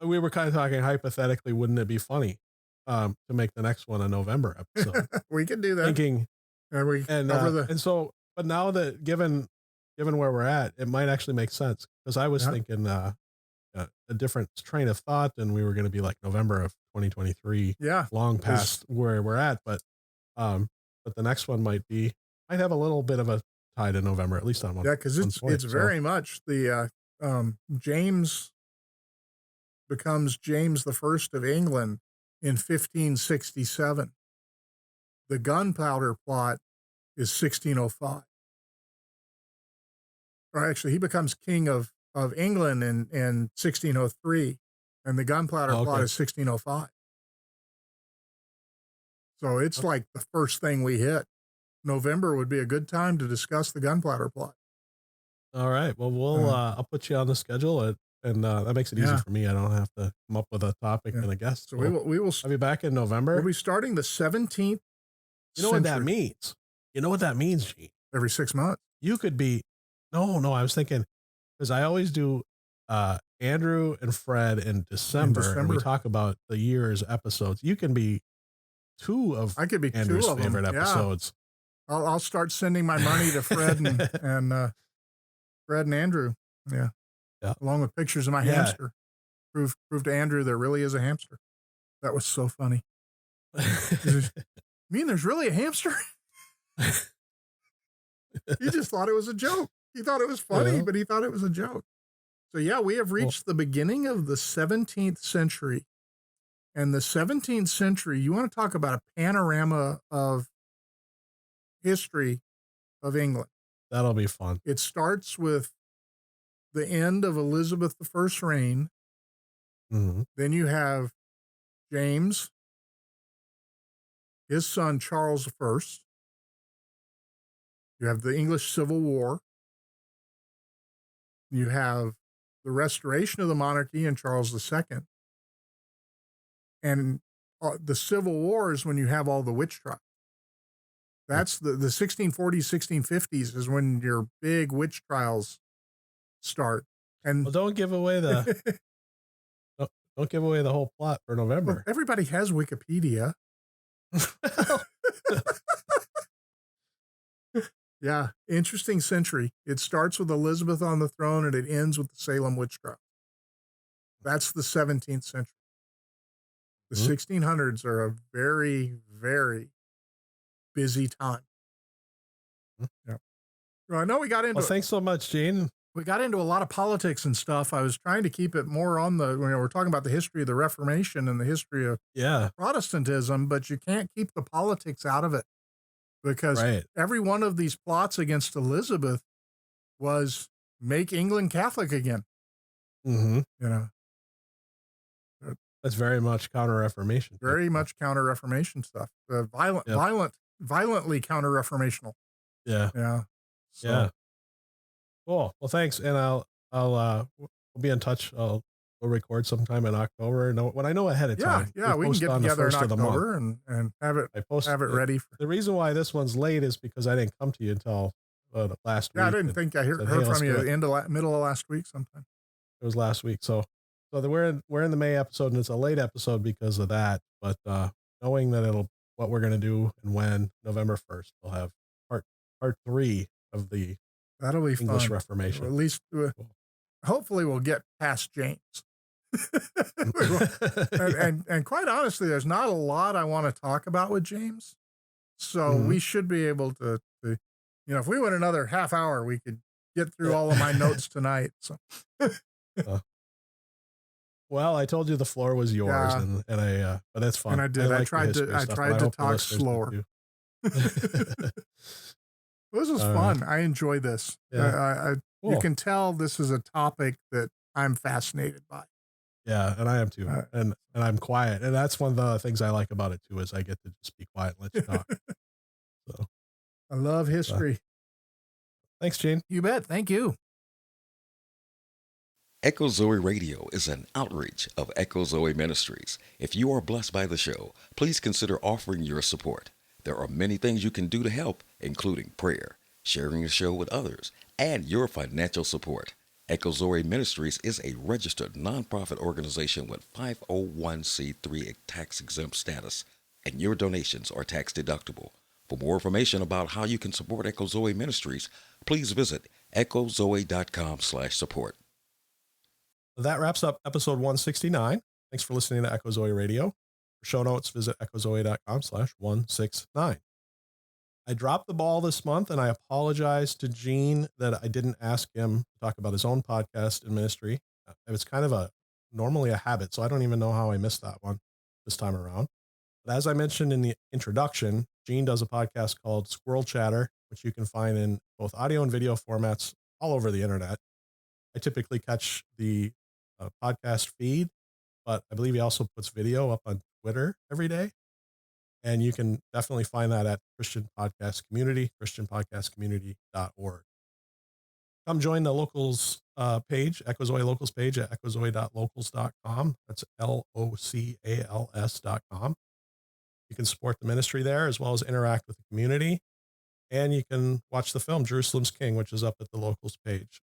Speaker 1: We were kind of talking hypothetically. Wouldn't it be funny to make the next one a November episode?
Speaker 3: We can do that.
Speaker 1: Thinking. And so, but now that given where we're at, it might actually make sense, because I was thinking a different train of thought, and we were going to be like November of 2023.
Speaker 3: Yeah,
Speaker 1: long past where we're at, but the next one might have a little bit of a tie to November, at least on one.
Speaker 3: Yeah, because it's very much the James becomes James the First of England in 1567. The Gunpowder Plot is 1605. Or actually, he becomes king of England in 1603, and the Gunpowder Plot is 1605. So it's like the first thing we hit. November would be a good time to discuss the Gunpowder Plot.
Speaker 1: All right. Well, I'll put you on the schedule, and that makes it easy for me. I don't have to come up with a topic and a guest.
Speaker 3: So we will
Speaker 1: I'll be back in November.
Speaker 3: We'll be starting the 17th.
Speaker 1: You know what that means? You know what that means, Gene?
Speaker 3: Every 6 months.
Speaker 1: You could be. No, I was thinking, because I always do Andrew and Fred in December, and we talk about the year's episodes. You can be
Speaker 3: I could be
Speaker 1: Andrew's
Speaker 3: two of
Speaker 1: favorite
Speaker 3: them.
Speaker 1: episodes.
Speaker 3: Yeah. I'll start sending my money to Fred and Fred and Andrew. Yeah. Along with pictures of my hamster. Prove to Andrew there really is a hamster. That was so funny. You mean there's really a hamster? He just thought it was a joke. He thought it was funny, but he thought it was a joke. So yeah, we have reached the beginning of the 17th century. And the 17th century, you want to talk about a panorama of history of England.
Speaker 1: That'll be fun.
Speaker 3: It starts with the end of Elizabeth I's reign.
Speaker 1: Mm-hmm.
Speaker 3: Then you have James, his son Charles I. You have the English Civil War. You have the restoration of the monarchy in Charles II. And the Civil War is when you have all the witch trials. That's the 1640s, 1650s is when your big witch trials start. And
Speaker 1: don't give away the don't give away the whole plot for November.
Speaker 3: Well, everybody has Wikipedia. Yeah, interesting century. It starts with Elizabeth on the throne and it ends with the Salem witch trial. That's the 17th century. The 1600s are a very, very busy time. Yeah. Well, I know we got into.
Speaker 1: Well, thanks so much, Gene.
Speaker 3: We got into a lot of politics and stuff. I was trying to keep it more on we're talking about the history of the Reformation and the history of Protestantism, but you can't keep the politics out of it because every one of these plots against Elizabeth was make England Catholic again.
Speaker 1: Mm-hmm.
Speaker 3: You know.
Speaker 1: That's very much counter-Reformation.
Speaker 3: Very much counter-Reformation stuff. Violently counter-Reformational.
Speaker 1: Yeah.
Speaker 3: Yeah. So.
Speaker 1: Yeah. Cool. Well, thanks. And we'll be in touch. We'll record sometime in October. When I know ahead of time.
Speaker 3: Yeah. We can get together in October and have it ready.
Speaker 1: The reason why this one's late is because I didn't come to you until last week.
Speaker 3: Yeah, I didn't think I heard from you middle of last week sometime.
Speaker 1: It was last week. So we're in the May episode, and it's a late episode because of that. But knowing that what we're going to do and when November 1st, we'll have part 3 of the
Speaker 3: That'll be
Speaker 1: English
Speaker 3: fun.
Speaker 1: Reformation.
Speaker 3: Or at least, hopefully, we'll get past James. and quite honestly, there's not a lot I want to talk about with James, so we should be able to If we went another half hour, we could get through all of my notes tonight. So,
Speaker 1: well, I told you the floor was yours,
Speaker 3: Yeah.
Speaker 1: and I but that's fun.
Speaker 3: And I did. I
Speaker 1: like the
Speaker 3: tried
Speaker 1: history
Speaker 3: to
Speaker 1: stuff, but I hope the
Speaker 3: talk
Speaker 1: listeners do
Speaker 3: slower.
Speaker 1: too.
Speaker 3: This was fun. I enjoy this.
Speaker 1: Yeah.
Speaker 3: You
Speaker 1: Cool.
Speaker 3: can tell this is a topic that I'm fascinated by.
Speaker 1: Yeah, and I am too. And I'm quiet. And that's one of the things I like about it too, is I get to just be quiet and let you talk. So
Speaker 3: I love history.
Speaker 1: Thanks, Gene.
Speaker 3: You bet. Thank you.
Speaker 2: Echo Zoe Radio is an outreach of Echo Zoe Ministries. If you are blessed by the show, please consider offering your support. There are many things you can do to help, including prayer, sharing the show with others, and your financial support. Echo Zoe Ministries is a registered nonprofit organization with 501c3 tax-exempt status, and your donations are tax deductible. For more information about how you can support Echo Zoe Ministries, please visit echozoe.com/support.
Speaker 1: That wraps up episode 169. Thanks for listening to Echo Zoe Radio. For show notes, visit echozoe.com/169. I dropped the ball this month, and I apologize to Gene that I didn't ask him to talk about his own podcast and ministry. It's kind of normally a habit, so I don't even know how I missed that one this time around. But as I mentioned in the introduction, Gene does a podcast called Squirrel Chatter, which you can find in both audio and video formats all over the internet. I typically catch the podcast feed, but I believe he also puts video up on Twitter every day. And you can definitely find that at Christian Podcast Community, christianpodcastcommunity.org. Come join the locals page, Echo Zoe Locals page at echozoe.locals.com. That's LOCALS.com. You can support the ministry there as well as interact with the community. And you can watch the film Jerusalem's King, which is up at the locals page.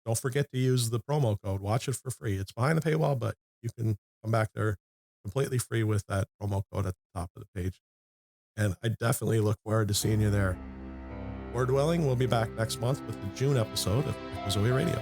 Speaker 1: Don't forget to use the promo code. Watch it for free. It's behind the paywall, but you can come back there completely free with that promo code at the top of the page. And I definitely look forward to seeing you there. Lord willing, we'll be back next month with the June episode of Echo Zoe Radio.